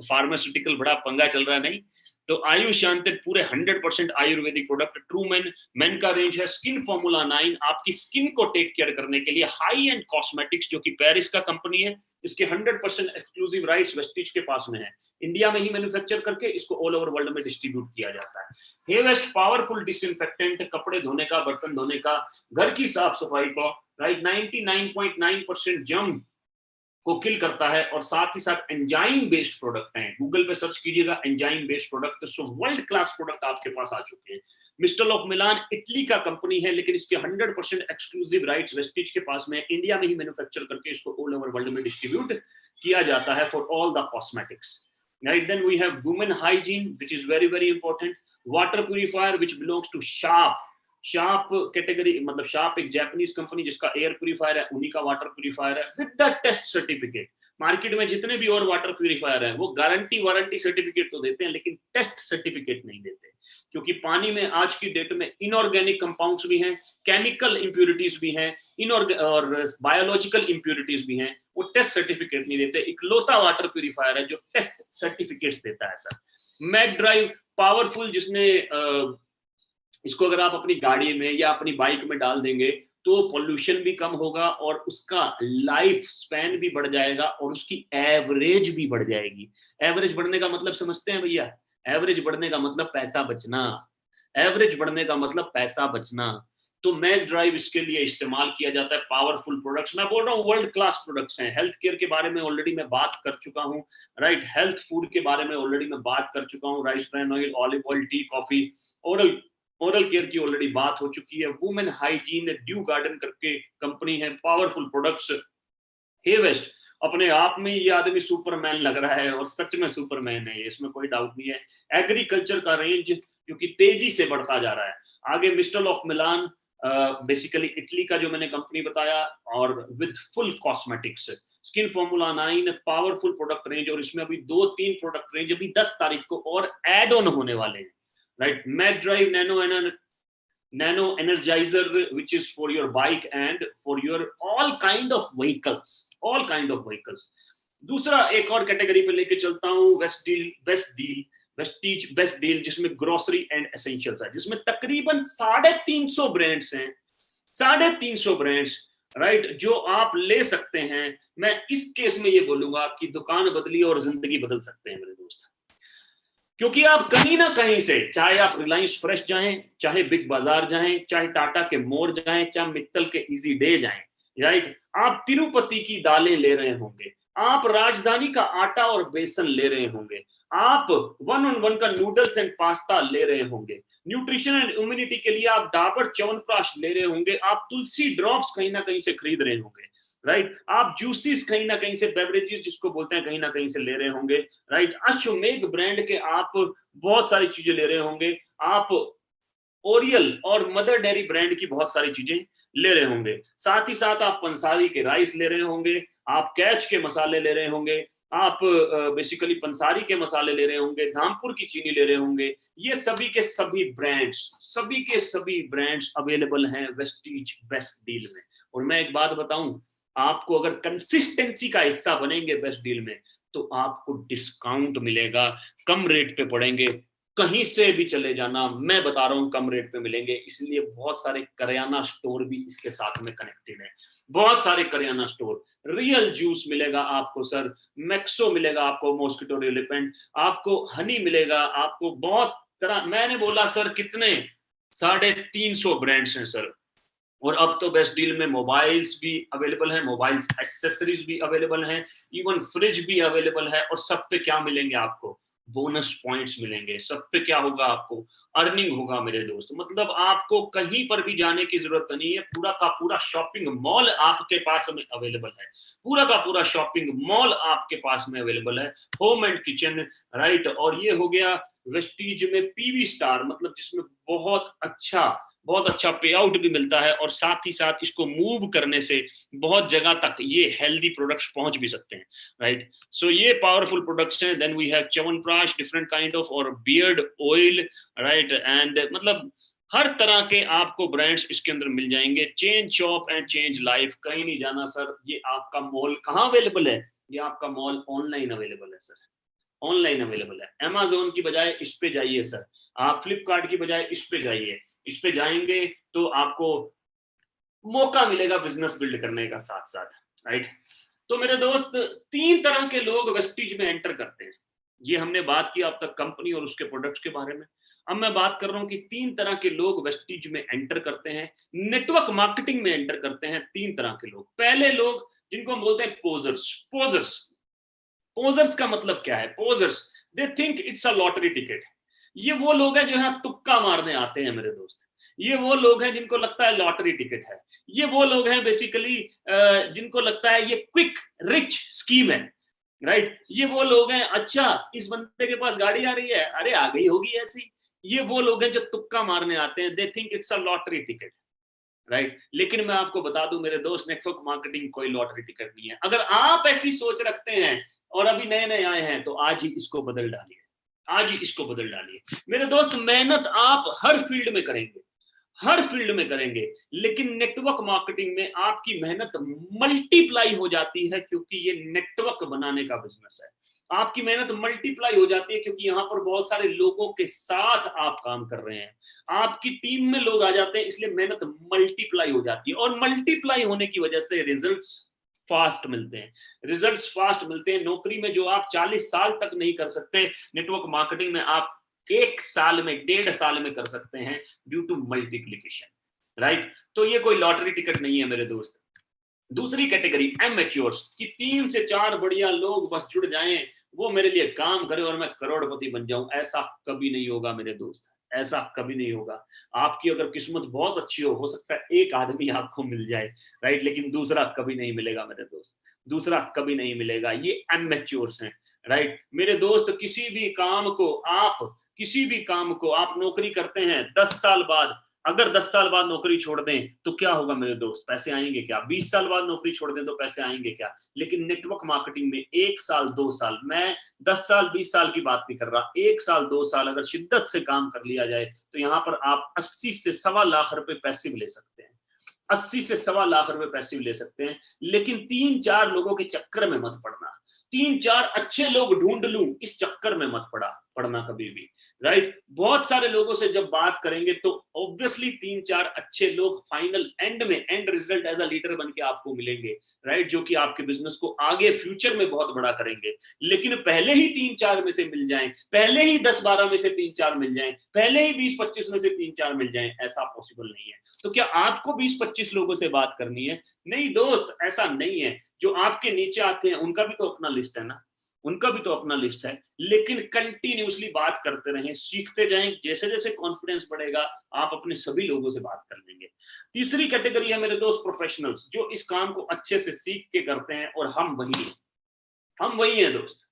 फार्मास्यूटिकल बड़ा पंगा चल रहा है, नहीं तो आयुष शांति पूरे 100% आयुर्वेदिक प्रोडक्ट। ट्रू मेन का रेंज है, स्किन फॉर्मूला 9 आपकी स्किन को टेक केयर करने के लिए, हाई एंड कॉस्मेटिक्स जो कि पेरिस का कंपनी है, इसके 100% एक्सक्लूसिव राइट्स वेस्टिज के पास में है, इंडिया में ही मैन्युफैक्चर करके इसको ऑल ओवर वर्ल्ड में डिस्ट्रीब्यूट किया जाता है। हेवेस्ट पावरफुल डिसइंफेक्टेंट, कपड़े धोने का, बर्तन धोने का, घर की साफ सफाई का, राइट? 99.9% जर्म को किल करता है, और साथ ही साथ एंजाइम बेस्ड प्रोडक्ट हैं, गूगल पे सर्च कीजिएगा enzyme based product. So world class product आपके पास आ चुके हैं। मिस्टर ऑफ मिलान इटली का कंपनी है, लेकिन इसके 100% एक्सक्लूसिव राइट्स वेस्टिज के पास में, इंडिया में ही मैन्युफैक्चर करके इसको ऑल ओवर वर्ल्ड में डिस्ट्रीब्यूट किया जाता है for all the cosmetics, right? Then we have women hygiene which is very very important. Water purifier which belongs to Sharp category, मतलब शार्प एक जापानीज कंपनी जिसका एयर प्यूरिफायर है, उन्हीं का वाटर प्यूरिफायर है with the test certificate. Market में जितने भी और वाटर प्यूरिफायर हैं वो गारंटी वारंटी सर्टिफिकेट तो देते हैं, लेकिन टेस्ट सर्टिफिकेट नहीं देते, क्योंकि पानी में आज की डेट में इनऑर्गेनिक कंपाउंड्स भी हैं, केमिकल इंप्यूरिटीज भी हैं, और बायोलॉजिकल इंप्यूरिटीज भी हैं, वो टेस्ट सर्टिफिकेट नहीं देते। इकलौता वाटर प्यूरिफायर है जो टेस्ट सर्टिफिकेट्स देता है सर। मैक ड्राइव पावरफुल, जिसने इसको अगर आप अपनी गाड़ी में या अपनी बाइक में डाल देंगे तो पोल्यूशन भी कम होगा, और उसका लाइफ स्पैन भी बढ़ जाएगा, और उसकी एवरेज भी बढ़ जाएगी। एवरेज बढ़ने का मतलब समझते हैं भैया? एवरेज बढ़ने का मतलब पैसा बचना, एवरेज बढ़ने का मतलब पैसा बचना। तो मैक ड्राइव इसके लिए इस्तेमाल किया जाता है। पावरफुल प्रोडक्ट्स, मैं बोल रहा हूँ वर्ल्ड क्लास प्रोडक्ट्स हैं। हेल्थ केयर के बारे में ऑलरेडी मैं बात कर चुका हूँ, राइट? हेल्थ फूड के बारे में ऑलरेडी मैं बात कर चुका हूँ, rice bran oil, olive oil, T, coffee, oral care की ऑलरेडी बात हो चुकी है। वुमेन हाइजीन, ड्यू गार्डन करके कंपनी है, पावरफुल प्रोडक्ट्स। हेवेस्ट अपने आप में ये आदमी सुपरमैन लग रहा है और सच में सुपरमैन है, इसमें कोई डाउट नहीं है। एग्रीकल्चर का रेंज क्योंकि तेजी से बढ़ता जा रहा है। आगे mister of Milan, basically Italy का जो मैंने कंपनी बताया, और with full cosmetics, skin formula 9 powerful product range, और इसमें अभी 2-3 प्रोडक्ट रेंज अभी 10 तारीख को और एड ऑन होने वाले हैं, right. Mac drive nano energizer, which is for your bike and for your all kind of vehicles। दूसरा एक और कैटेगरी पे लेके चलता हूँ, वेस्टीज बेस्ट डील, जिसमें ग्रोसरी एंड एसेंशियल्स है, जिसमें तकरीबन 350 ब्रांड्स हैं, 350 ब्रांड्स, राइट, जो आप ले सकते हैं। मैं इस केस में ये बोलूंगा कि दुकान बदली और जिंदगी बदल सकते हैं मेरे दोस्त, क्योंकि आप कहीं ना कहीं से, चाहे आप रिलायंस फ्रेश जाएं, चाहे बिग बाजार जाएं, चाहे टाटा के मोड़ जाएं, चाहे मित्तल के इजी डे जाएं, राइट, आप तिरुपति की दालें ले रहे होंगे, आप राजधानी का आटा और बेसन ले रहे होंगे, आप 1-on-1 का नूडल्स एंड पास्ता ले रहे होंगे, न्यूट्रिशन एंड इम्यूनिटी के लिए आप डाबर च्यवनप्राश ले रहे होंगे, आप तुलसी ड्रॉप्स कहीं ना कहीं से खरीद रहे होंगे, राइट, आप जूसेस कहीं ना कहीं से, बेवरेजेस जिसको बोलते हैं, कहीं ना कहीं से ले रहे होंगे, राइट। अश्वमेघ ब्रांड के आप बहुत सारी चीजें ले रहे होंगे, आप ओरियल और मदर डेयरी ब्रांड की बहुत सारी चीजें ले रहे होंगे, साथ ही साथ आप पंसारी के राइस ले रहे होंगे, आप कैच के मसाले ले रहे होंगे, आप बेसिकली पंसारी के मसाले ले रहे होंगे, धामपुर की चीनी ले रहे होंगे। ये सभी के सभी ब्रांड्स अवेलेबल हैं वेस्टीज बेस्ट डील में। और मैं एक बात बताऊं, आपको अगर कंसिस्टेंसी का हिस्सा बनेंगे बेस्ट डील में, तो आपको डिस्काउंट मिलेगा, कम रेट पे पड़ेंगे, कहीं से भी चले जाना, मैं बता रहा हूं कम रेट पे मिलेंगे। इसलिए बहुत सारे करियाना स्टोर भी इसके साथ में कनेक्टेड है, बहुत सारे करियाना स्टोर। रियल जूस मिलेगा आपको सर, मैक्सो मिलेगा आपको, मॉस्किटो रिपेलेंट, आपको हनी मिलेगा, आपको बहुत तरह, मैंने बोला सर कितने 350 ब्रांड्स हैं सर। और अब तो बेस्ट डील में मोबाइल्स भी अवेलेबल है, मोबाइल्स एक्सेसरीज भी अवेलेबल हैं, इवन फ्रिज भी अवेलेबल है। और सब पे क्या मिलेंगे आपको, बोनस पॉइंट्स मिलेंगे, सब पे क्या होगा, आपको अर्निंग होगा मेरे दोस्त। मतलब आपको कहीं पर भी जाने की जरूरत नहीं है, पूरा का पूरा शॉपिंग मॉल आपके पास में अवेलेबल है, पूरा का पूरा शॉपिंग मॉल आपके पास में अवेलेबल है, होम एंड किचन, राइट। और ये हो गया वेस्टीज में पीवी स्टार, मतलब जिसमें बहुत अच्छा पे आउट भी मिलता है, और साथ ही साथ इसको मूव करने से बहुत जगह तक ये हेल्दी प्रोडक्ट्स पहुंच भी सकते हैं, राइट। सो ये पावरफुल प्रोडक्ट्स हैं। Then we have chyawanprash, different kind of, और बियर्ड ऑयल, राइट, एंड मतलब हर तरह के आपको ब्रांड्स इसके अंदर मिल जाएंगे। Change shop and change life, कहीं नहीं जाना सर। ये आपका मॉल कहाँ अवेलेबल है, ये आपका मॉल ऑनलाइन अवेलेबल है सर, ऑनलाइन अवेलेबल है। अमेज़न की बजाय इस पे जाइए सर, आप फ्लिपकार्ट की बजाय इस पे जाइए, इस पे जाएंगे तो आपको मौका मिलेगा बिजनेस बिल्ड करने का साथ साथ, राइट। तो मेरे दोस्त, 3 तरह के लोग वेस्टीज में एंटर करते हैं। ये हमने बात की अब तक कंपनी और उसके प्रोडक्ट्स के बारे में। अब मैं बात कर रहा हूं कि 3 तरह के लोग वेस्टीज में एंटर करते हैं, नेटवर्क मार्केटिंग में एंटर करते हैं। 3 तरह के लोग। पहले लोग जिनको हम बोलते हैं पोजर्स। पोजर्स का मतलब क्या है? Posers, they think it's a lottery ticket. ये वो लोग हैं जो यहाँ तुक्का मारने आते हैं मेरे दोस्त। ये वो लोग हैं जिनको लगता है लॉटरी टिकट है। ये वो लोग हैं बेसिकली जिनको लगता है ये क्विक रिच स्कीम है, राइट। ये वो लोग हैं, अच्छा इस बंदे के पास गाड़ी आ रही है, अरे आ गई होगी ऐसी। ये वो लोग हैं जो तुक्का मारने आते हैं, दे think it's a lottery ticket, right. लेकिन मैं आपको बता दूं मेरे दोस्त, नेटवर्क मार्केटिंग कोई लॉटरी टिकट नहीं है। अगर आप ऐसी सोच रखते हैं और अभी नए नए आए हैं, तो आज ही इसको बदल डालिए, आज ही इसको बदल डालिए मेरे दोस्त। मेहनत आप हर फील्ड में करेंगे, हर फील्ड में करेंगे, लेकिन नेटवर्क मार्केटिंग में आपकी मेहनत मल्टीप्लाई हो जाती है, क्योंकि ये नेटवर्क बनाने का बिजनेस है। आपकी मेहनत मल्टीप्लाई हो जाती है क्योंकि यहाँ पर बहुत सारे लोगों के साथ आप काम कर रहे हैं, आपकी टीम में लोग आ जाते हैं, इसलिए मेहनत मल्टीप्लाई हो जाती है। और मल्टीप्लाई होने की वजह से रिजल्ट्स फास्ट मिलते हैं, रिजल्ट्स फास्ट मिलते हैं। नौकरी में जो आप 40 साल तक नहीं कर सकते, नेटवर्क मार्केटिंग में आप 1 साल में, 1.5 साल में कर सकते हैं, ड्यू टू मल्टीप्लिकेशन, राइट। तो ये कोई लॉटरी टिकट नहीं है मेरे दोस्त। दूसरी कैटेगरी एमेच्योर्स की 3 से 4 बढ़िया लोग बस जुड़ जाएं, वो मेरे लिए काम करें और मैं करोड़पति बन जाऊं। ऐसा कभी नहीं होगा मेरे दोस्त, ऐसा कभी नहीं होगा। आपकी अगर किस्मत बहुत अच्छी हो सकता है 1 आदमी आपको मिल जाए, राइट, लेकिन दूसरा कभी नहीं मिलेगा मेरे दोस्त। दूसरा कभी नहीं मिलेगा। ये एमेच्योर्स हैं, राइट मेरे दोस्त। किसी भी काम को आप नौकरी करते हैं 10 साल बाद, अगर 10 साल बाद नौकरी छोड़ दें तो क्या होगा मेरे दोस्त? पैसे आएंगे क्या? 20 साल बाद नौकरी छोड़ दें तो पैसे आएंगे क्या? लेकिन नेटवर्क मार्केटिंग में 1 साल 2 साल, मैं 10 साल 20 साल की बात नहीं कर रहा, 1 साल 2 साल अगर शिद्दत से काम कर लिया जाए तो यहाँ पर आप 80 से सवा लाख रुपए पैसिव ले सकते हैं। 80 से सवा लाख रुपए पैसिव ले सकते हैं। लेकिन 3-4 लोगों के चक्कर में मत पड़ना, 3-4 अच्छे लोग ढूंढ लूं इस चक्कर में मत पड़ना कभी भी, राइट। बहुत सारे लोगों से जब बात करेंगे तो ऑब्वियसली 3-4 अच्छे लोग फाइनल एंड में end result as a leader बन के आपको मिलेंगे, राइट, जो कि आपके बिजनेस को आगे फ्यूचर में बहुत बड़ा करेंगे। लेकिन पहले ही 3-4 में से मिल जाएं, पहले ही 10-12 में से 3-4 मिल जाएं, पहले ही 20-25 में से 3-4 मिल जाएं, ऐसा पॉसिबल नहीं है। तो क्या आपको 20-25 लोगों से बात करनी है? नहीं दोस्त, ऐसा नहीं है। जो आपके नीचे आते हैं उनका भी तो अपना लिस्ट है ना, उनका भी तो अपना लिस्ट है। लेकिन कंटिन्यूअसली बात करते रहें, सीखते जाएं। जैसे जैसे कॉन्फिडेंस बढ़ेगा आप अपने सभी लोगों से बात कर लेंगे। तीसरी कैटेगरी है मेरे दोस्त प्रोफेशनल्स, जो इस काम को अच्छे से सीख के करते हैं। और हम वही हैं दोस्त,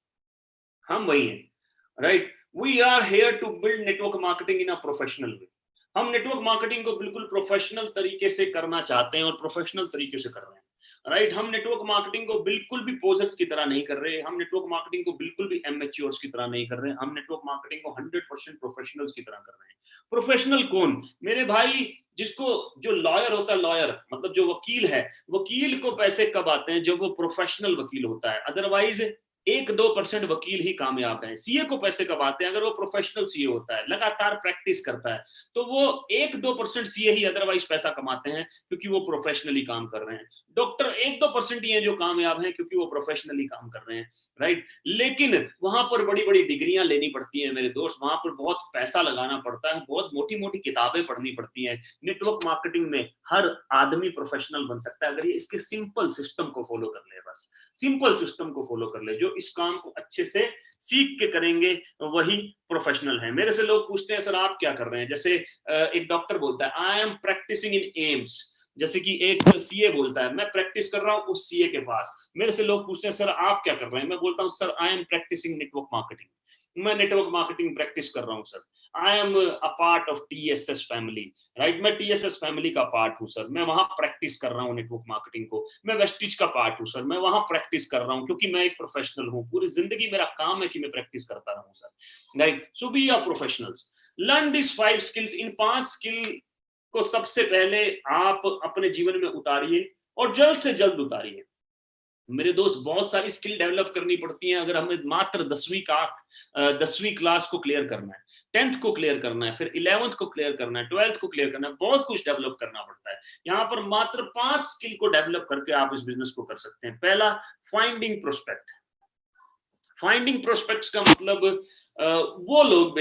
हम वही हैं, right. We are here to build network marketing in a professional way. हम नेटवर्क मार्केटिंग को बिल्कुल प्रोफेशनल तरीके से करना चाहते हैं और प्रोफेशनल तरीके से कर रहे हैं, राइट। हम नेटवर्क मार्केटिंग को बिल्कुल भी पोजर्स की तरह नहीं कर रहे, हम नेटवर्क मार्केटिंग को बिल्कुल भी एमेच्योर्स की तरह नहीं कर रहे, हम नेटवर्क मार्केटिंग को 100% प्रोफेशनल्स की तरह कर रहे हैं। प्रोफेशनल कौन मेरे भाई? जिसको, जो लॉयर होता है, लॉयर मतलब जो वकील है, वकील को पैसे कब आते हैं? जब वो प्रोफेशनल वकील होता है। अदरवाइज 1-2% वकील ही कामयाब है। सीए को पैसे कब आते हैं? अगर वो प्रोफेशनल सीए होता है, लगातार प्रैक्टिस करता है, तो वो 1-2% सीए ही अदरवाइज पैसा कमाते हैं, क्योंकि वो प्रोफेशनली काम कर रहे हैं। डॉक्टर 1-2% ही है जो कामयाब हैं, क्योंकि वो प्रोफेशनली काम कर रहे हैं, राइट। लेकिन वहां पर बड़ी बड़ी डिग्रियां लेनी पड़ती हैं मेरे दोस्त, वहां पर बहुत पैसा लगाना पड़ता है, बहुत मोटी मोटी किताबें पढ़नी पड़ती हैं। नेटवर्क मार्केटिंग में हर आदमी प्रोफेशनल बन सकता है, अगर ये इसके सिंपल सिस्टम को फॉलो कर ले। बस सिंपल सिस्टम को फॉलो कर ले, जो इस काम को अच्छे से सीख के करेंगे वही प्रोफेशनल है। मेरे से लोग पूछते हैं सर आप क्या कर रहे हैं? जैसे एक डॉक्टर बोलता है I am practicing in AIIMS, जैसे कि एक सीए बोलता है मैं प्रैक्टिस कर रहा हूं उस सीए के पास। मेरे से लोग पूछते हैं सर आप क्या कर रहे हैं? मैं बोलता हूं sir I am practicing network marketing, मैं नेटवर्क मार्केटिंग प्रैक्टिस कर रहा हूं sir. I am a part of TSS family, right, मैं टीएसएस फैमिली का पार्ट हूं सर, मैं वहां प्रैक्टिस कर रहा हूं नेटवर्क मार्केटिंग को। मैं वेस्टिज का पार्ट हूं सर, मैं वहां प्रैक्टिस कर रहा हूं, क्योंकि मैं एक प्रोफेशनल हूं, पूरी जिंदगी मेरा काम है कि मैं प्रैक्टिस करता रहूं sir, right. So be are professionals, learn this 5 skills. इन 5 स्किल को सबसे पहले आप अपने जीवन में उतारिए और जल्द से जल्द उतारिए। मेरे दोस्त बहुत सारी स्किल डेवलप करनी पड़ती हैं अगर हमें मात्र 10वीं क्लास को क्लियर करना है, 10th को क्लियर करना है, फिर 11th को क्लियर करना है, 12th को क्लियर करना है, बहुत कुछ डेवलप करना पड़ता है। यहाँ पर मात्र 5 स्किल को डेवलप करके आप इस बिजनेस को कर सकते हैं। पहला, फाइंडिंग प्रोस्पेक्ट। फाइंडिंग प्रोस्पेक्ट्स का मतलब वो लोग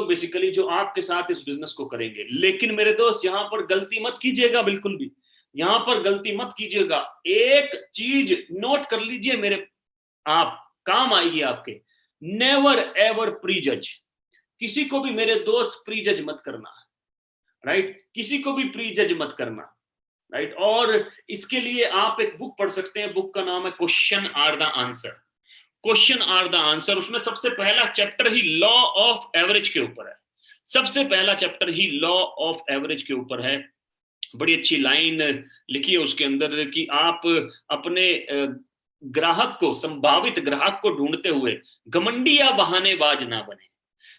बेसिकली जो आपके साथ इस बिजनेस को करेंगे। लेकिन मेरे दोस्त यहाँ पर गलती मत कीजिएगा, बिल्कुल भी यहाँ पर गलती मत कीजिएगा। एक चीज नोट कर लीजिए मेरे, आप काम आएगी आपके, नेवर एवर प्रीजज। किसी को भी मेरे दोस्त प्रीजज मत करना, राइट, किसी को भी प्रीजज मत करना, राइट। और इसके लिए आप एक बुक पढ़ सकते हैं, बुक का नाम है question are the answer. Question are the answer, उसमें सबसे पहला चैप्टर ही लॉ ऑफ एवरेज के ऊपर है। सबसे पहला चैप्टर ही लॉ ऑफ एवरेज के ऊपर है। बड़ी अच्छी लाइन लिखी है उसके अंदर कि आप अपने ग्राहक को, संभावित ग्राहक को ढूंढते हुए घमंडी या बहानेबाज ना बने।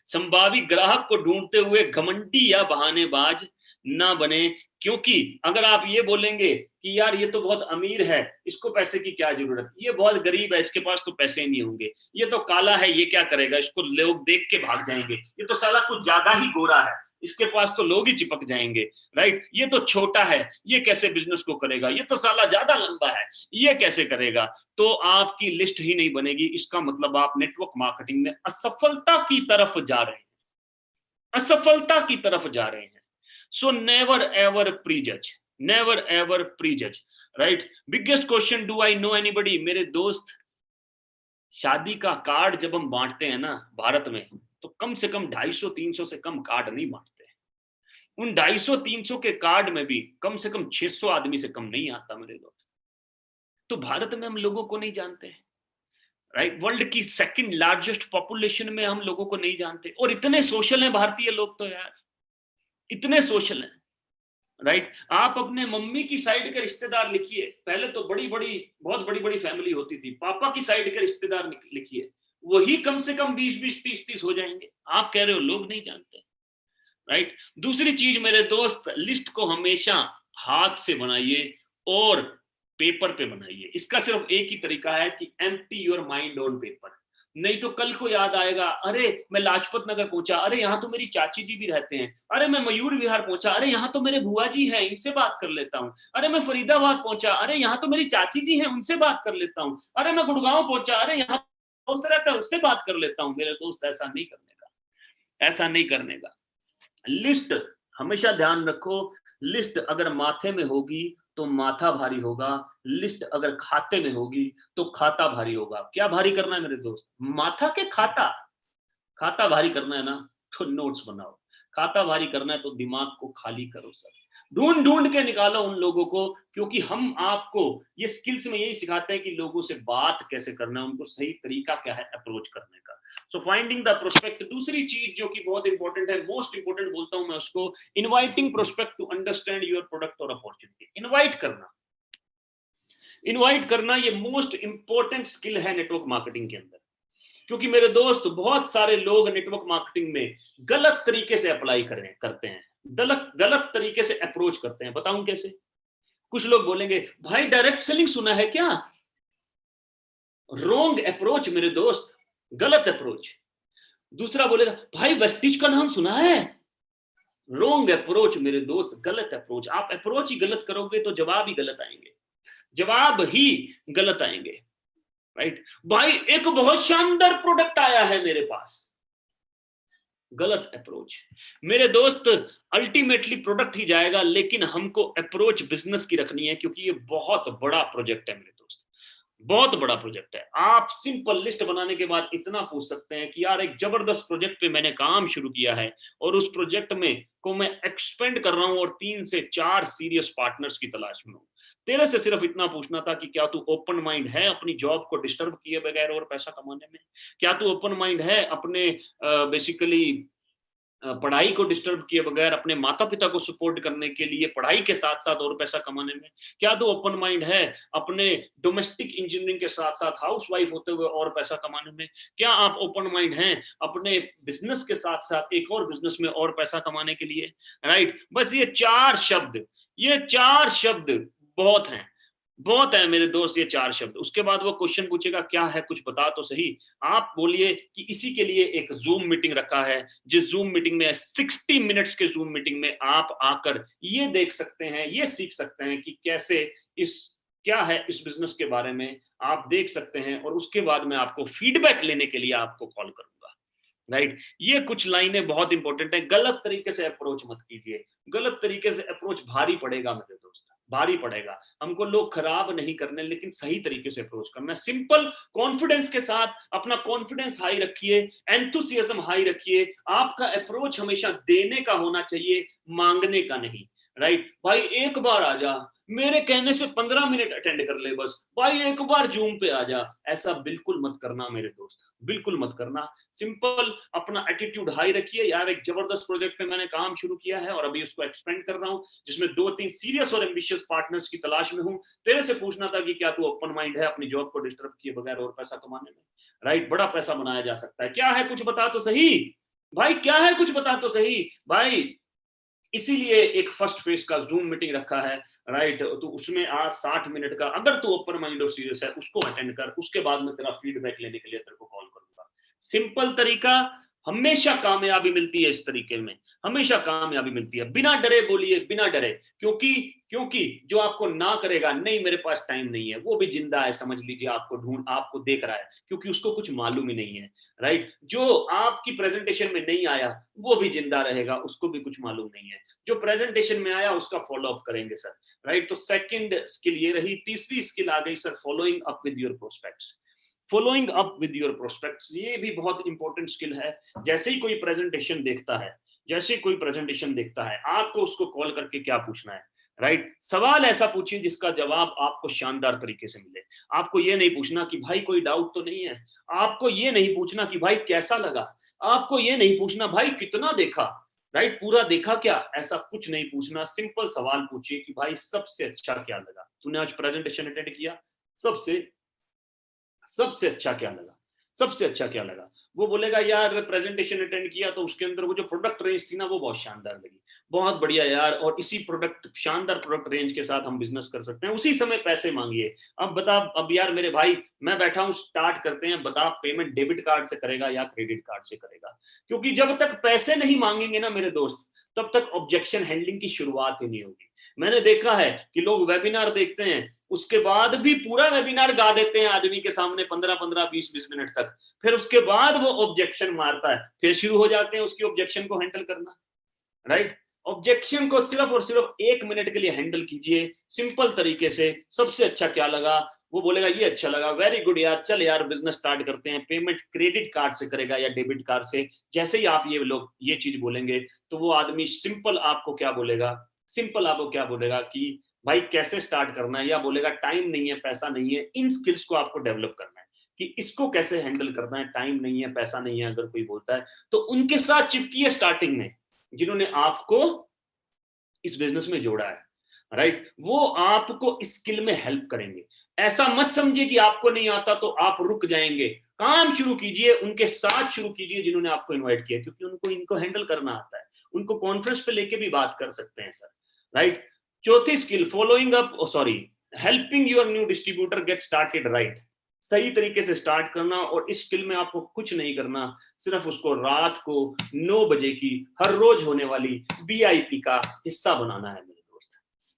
संभावित ग्राहक को ढूंढते हुए घमंडी या बहानेबाज ना बने, क्योंकि अगर आप ये बोलेंगे कि यार ये तो बहुत अमीर है, इसको पैसे की क्या जरूरत, ये बहुत गरीब है, इसके पास तो पैसे नहीं होंगे, ये तो काला है, ये क्या करेगा, इसको लोग देख के भाग जाएंगे, ये तो साला कुछ ज्यादा ही गोरा है, इसके पास तो लोग ही चिपक जाएंगे, राइट, ये तो छोटा है, ये कैसे बिजनेस को करेगा, ये तो साला ज्यादा लंबा है, ये कैसे करेगा, तो आपकी लिस्ट ही नहीं बनेगी। इसका मतलब आप नेटवर्क मार्केटिंग में असफलता की तरफ जा रहे हैं, असफलता की तरफ जा रहे हैं। So never ever prejudge, never ever prejudge, right? Biggest question, do I know anybody? मेरे दोस्त, शादी का कार्ड जब हम बांटते हैं ना भारत में, तो कम से कम 250-300 से कम कार्ड नहीं बांटते। उन 250-300 के कार्ड में भी कम से कम 600 आदमी से कम नहीं आता मेरे दोस्त। तो भारत में हम लोगों को नहीं जानते हैं, राइट? वर्ल्ड की सेकंड लार्जेस्ट पॉपुलेशन में हम लोगों को नहीं जानते, और इतने सोशल हैं भारतीय लोग तो यार, इतने सोशल हैं, राइट? आप अपने मम्मी की साइड के रिश्तेदार लिखिए, पहले तो बड़ी बड़ी बहुत बड़ी बड़ी फैमिली होती थी, पापा की साइड के रिश्तेदार लिखिए, वही कम से कम 20-20 30-30 हो जाएंगे। आप कह रहे हो लोग नहीं जानते, राइट? दूसरी चीज मेरे दोस्त, लिस्ट को हमेशा हाथ से बनाइए और पेपर पे बनाइए। इसका सिर्फ एक ही तरीका है कि empty your mind on paper, नहीं तो कल को याद आएगा, अरे मैं लाजपत नगर पहुंचा, अरे यहाँ तो मेरी चाची जी भी रहते हैं, अरे मैं मयूर विहार पहुंचा, अरे यहाँ तो मेरे बुआ जी हैं, इनसे बात कर लेता हूँ, अरे मैं फरीदाबाद पहुंचा, अरे यहाँ तो मेरी चाची जी हैं, उनसे बात कर लेता हूँ, अरे मैं गुड़गांव पहुंचा, अरे यहाँ दोस्त रहता है, उससे बात कर लेता हूँ। मेरे दोस्त ऐसा नहीं करने का, ऐसा नहीं करने का। लिस्ट हमेशा ध्यान रखो, लिस्ट अगर माथे में होगी तो माथा भारी होगा, लिस्ट अगर खाते में होगी तो खाता भारी होगा। क्या भारी करना है मेरे दोस्त? माथा के खाता। खाता भारी करना है ना तो नोट्स बनाओ, खाता भारी करना है तो दिमाग को खाली करो सर, ढूंढ ढूंढ के निकालो उन लोगों को, क्योंकि हम आपको ये स्किल्स में यही सिखाते हैं कि लोगों से बात कैसे करना है, उनको सही तरीका क्या है अप्रोच करने का। सो फाइंडिंग द प्रोस्पेक्ट। दूसरी चीज जो कि बहुत इंपॉर्टेंट है, मोस्ट इंपॉर्टेंट बोलता हूं मैं उसको, inviting prospect to understand your product और अपॉर्चुनिटी। इनवाइट करना, इनवाइट करना ये मोस्ट इंपॉर्टेंट स्किल है नेटवर्क मार्केटिंग के अंदर। क्योंकि मेरे दोस्त बहुत सारे लोग नेटवर्क मार्केटिंग में गलत तरीके से अप्लाई करते हैं, गलत तरीके से अप्रोच करते हैं। बताऊं कैसे? कुछ लोग बोलेंगे भाई डायरेक्ट सेलिंग सुना है क्या? रॉन्ग अप्रोच मेरे दोस्त, गलत अप्रोच। दूसरा बोलेगा भाई वेस्टिज का नाम सुना है? रॉन्ग अप्रोच मेरे दोस्त, गलत अप्रोच। आप अप्रोच ही गलत करोगे तो जवाब ही गलत आएंगे, जवाब ही गलत आएंगे, राइट? भाई एक बहुत शानदार प्रोडक्ट आया है मेरे पास, गलत अप्रोच मेरे दोस्त। अल्टीमेटली प्रोडक्ट ही जाएगा, लेकिन हमको अप्रोच बिजनेस की रखनी है, क्योंकि ये बहुत बड़ा प्रोजेक्ट है मेरे दोस्त, बहुत बड़ा प्रोजेक्ट है। आप सिंपल लिस्ट बनाने के बाद इतना पूछ सकते हैं कि यार एक जबरदस्त प्रोजेक्ट पे मैंने काम शुरू किया है और उस प्रोजेक्ट में को मैं एक्सपेंड कर रहा हूं और 3 से 4 सीरियस पार्टनर्स की तलाश में हूं। तेरे से सिर्फ इतना पूछना था कि क्या तू ओपन माइंड है अपनी जॉब को डिस्टर्ब किए बगैर और पैसा कमाने में? क्या तू ओपन माइंड है अपने बेसिकली पढ़ाई को डिस्टर्ब किए बगैर अपने माता पिता को सपोर्ट करने के लिए पढ़ाई के साथ साथ और पैसा कमाने में? क्या तो ओपन माइंड है अपने डोमेस्टिक इंजीनियरिंग के साथ साथ हाउस वाइफ होते हुए और पैसा कमाने में? क्या आप ओपन माइंड हैं अपने बिजनेस के साथ साथ एक और बिजनेस में और पैसा कमाने के लिए? राइट? बस ये 4 शब्द, ये 4 शब्द बहुत हैं, बहुत है मेरे दोस्त, ये 4 शब्द। उसके बाद वो क्वेश्चन पूछेगा क्या है, कुछ बता तो सही। आप बोलिए कि इसी के लिए एक जूम मीटिंग रखा है, जिस जूम मीटिंग में 60 मिनट्स के जूम मीटिंग में आप आकर ये देख सकते हैं, ये सीख सकते हैं कि कैसे इस क्या है इस बिजनेस के बारे में आप देख सकते हैं, और उसके बाद मैं आपको फीडबैक लेने के लिए आपको कॉल करूंगा, राइट? ये कुछ लाइनें बहुत इंपॉर्टेंट है। गलत तरीके से अप्रोच मत कीजिए, गलत तरीके से अप्रोच भारी पड़ेगा मेरे दोस्त, भारी पड़ेगा। हमको लोग खराब नहीं करने, लेकिन सही तरीके से अप्रोच करना। सिंपल कॉन्फिडेंस के साथ अपना कॉन्फिडेंस हाई रखिए, एंथुसियाज्म हाई रखिए। आपका अप्रोच हमेशा देने का होना चाहिए, मांगने का नहीं, राइट? भाई एक बार आ जा, मेरे कहने से 15 मिनट अटेंड कर ले बस, भाई एक बार जूम पे आ जा, ऐसा बिल्कुल मत करना मेरे दोस्त, बिल्कुल मत करना। सिंपल अपना एटीट्यूड हाई रखिए। यार एक जबरदस्त प्रोजेक्ट पे मैंने काम शुरू किया है और अभी उसको एक्सपेंड कर रहा हूँ, जिसमें 2-3 सीरियस और एम्बिशियस पार्टनर्स की तलाश में हूँ। तेरे से पूछना था कि क्या तू ओपन माइंड है अपनी जॉब को डिस्टर्ब किए बगैर और पैसा कमाने में? राइट? बड़ा पैसा बनाया जा सकता है। क्या है कुछ बता तो सही भाई, क्या है कुछ बता तो सही भाई। इसीलिए एक फर्स्ट फेज का जूम मीटिंग रखा है, राइट? तो उसमें आज 60 मिनट का, अगर तू ओपन माइंड और सीरियस है उसको अटेंड कर, उसके बाद मैं तेरा फीडबैक लेने के लिए तेरे को कॉल करूंगा। सिंपल तरीका, हमेशा कामयाबी मिलती है इस तरीके में, हमेशा कामयाबी मिलती है। बिना डरे बोलिए, बिना डरे, क्योंकि क्योंकि जो आपको ना करेगा नहीं मेरे पास टाइम नहीं है, वो भी जिंदा है, समझ लीजिए, आपको देख रहा है, क्योंकि उसको कुछ मालूम ही नहीं है, राइट? जो आपकी प्रेजेंटेशन में नहीं आया वो भी जिंदा रहेगा, उसको भी कुछ मालूम नहीं है। जो प्रेजेंटेशन में आया उसका फॉलो अप करेंगे सर, राइट? तो सेकंड स्किल ये रही। तीसरी स्किल आ गई sir, following up with your prospects. Following up with your prospects, ये भी बहुत इंपॉर्टेंट स्किल है। जैसे ही कोई प्रेजेंटेशन देखता है, जैसे कोई प्रेजेंटेशन देखता है, आपको उसको कॉल करके क्या पूछना है? राइट। सवाल ऐसा पूछिए जिसका जवाब आपको शानदार तरीके से मिले। आपको ये नहीं पूछना कि भाई कोई डाउट तो नहीं है, आपको ये नहीं पूछना कि भाई कैसा लगा, आपको ये नहीं पूछना भाई कितना देखा, राइट, पूरा देखा क्या, ऐसा कुछ नहीं पूछना। सिंपल सवाल पूछिए कि भाई सबसे अच्छा क्या लगा, तूने आज प्रेजेंटेशन अटेंड किया, सबसे सबसे अच्छा क्या लगा, सबसे अच्छा क्या लगा। वो बोलेगा यार प्रेजेंटेशन अटेंड किया तो उसके अंदर वो जो प्रोडक्ट रेंज थी ना वो बहुत शानदार लगी, बहुत बढ़िया यार, और इसी प्रोडक्ट शानदार प्रोडक्ट रेंज के साथ हम बिजनेस कर सकते हैं, उसी समय पैसे मांगिए। अब बता, अब यार मेरे भाई मैं बैठा हूं, स्टार्ट करते हैं, बता पेमेंट डेबिट कार्ड से करेगा या क्रेडिट कार्ड से करेगा? क्योंकि जब तक पैसे नहीं मांगेंगे ना मेरे दोस्त, तब तक ऑब्जेक्शन हैंडलिंग की शुरुआत ही नहीं होगी। मैंने देखा है कि लोग वेबिनार देखते हैं, उसके बाद भी पूरा वेबिनार गा देते हैं आदमी के सामने 15-15, 20-20 मिनट तक, फिर उसके बाद वो ऑब्जेक्शन मारता है, फिर शुरू हो जाते हैं उसकी ऑब्जेक्शन को हैंडल करना, राइट। ऑब्जेक्शन को सिर्फ और सिर्फ 1 मिनट के लिए हैंडल कीजिए सिंपल तरीके से। सबसे अच्छा क्या लगा, वो बोलेगा ये अच्छा लगा, वेरी गुड यार, चल यार बिजनेस स्टार्ट करते हैं, पेमेंट क्रेडिट कार्ड से करेगा या डेबिट कार्ड से। जैसे ही आप ये लोग ये चीज बोलेंगे तो वो आदमी सिंपल आपको क्या बोलेगा, सिंपल आपको क्या बोलेगा कि भाई कैसे स्टार्ट करना है, या बोलेगा टाइम नहीं है, पैसा नहीं है। इन स्किल्स को आपको डेवलप करना है कि इसको कैसे हैंडल करना है। टाइम नहीं है, पैसा नहीं है, अगर कोई बोलता है तो उनके साथ चिपकिए स्टार्टिंग में, जिन्होंने आपको इस बिजनेस में जोड़ा है, राइट। वो आपको स्किल में हेल्प करेंगे। ऐसा मत समझिए कि आपको नहीं आता तो आप रुक जाएंगे, काम शुरू कीजिए, उनके साथ शुरू कीजिए जिन्होंने आपको इनवाइट किया, क्योंकि उनको इनको हैंडल करना आता है, उनको कॉन्फ्रेंस पे लेके भी बात कर सकते हैं सर, राइट। चौथी skill, following up, sorry, helping your new distributor get started right. सही तरीके से स्टार्ट करना, और इस स्किल में आपको कुछ नहीं करना, सिर्फ उसको रात को 9 बजे की हर रोज होने वाली बीआईपी का हिस्सा बनाना है मेरे दोस्त।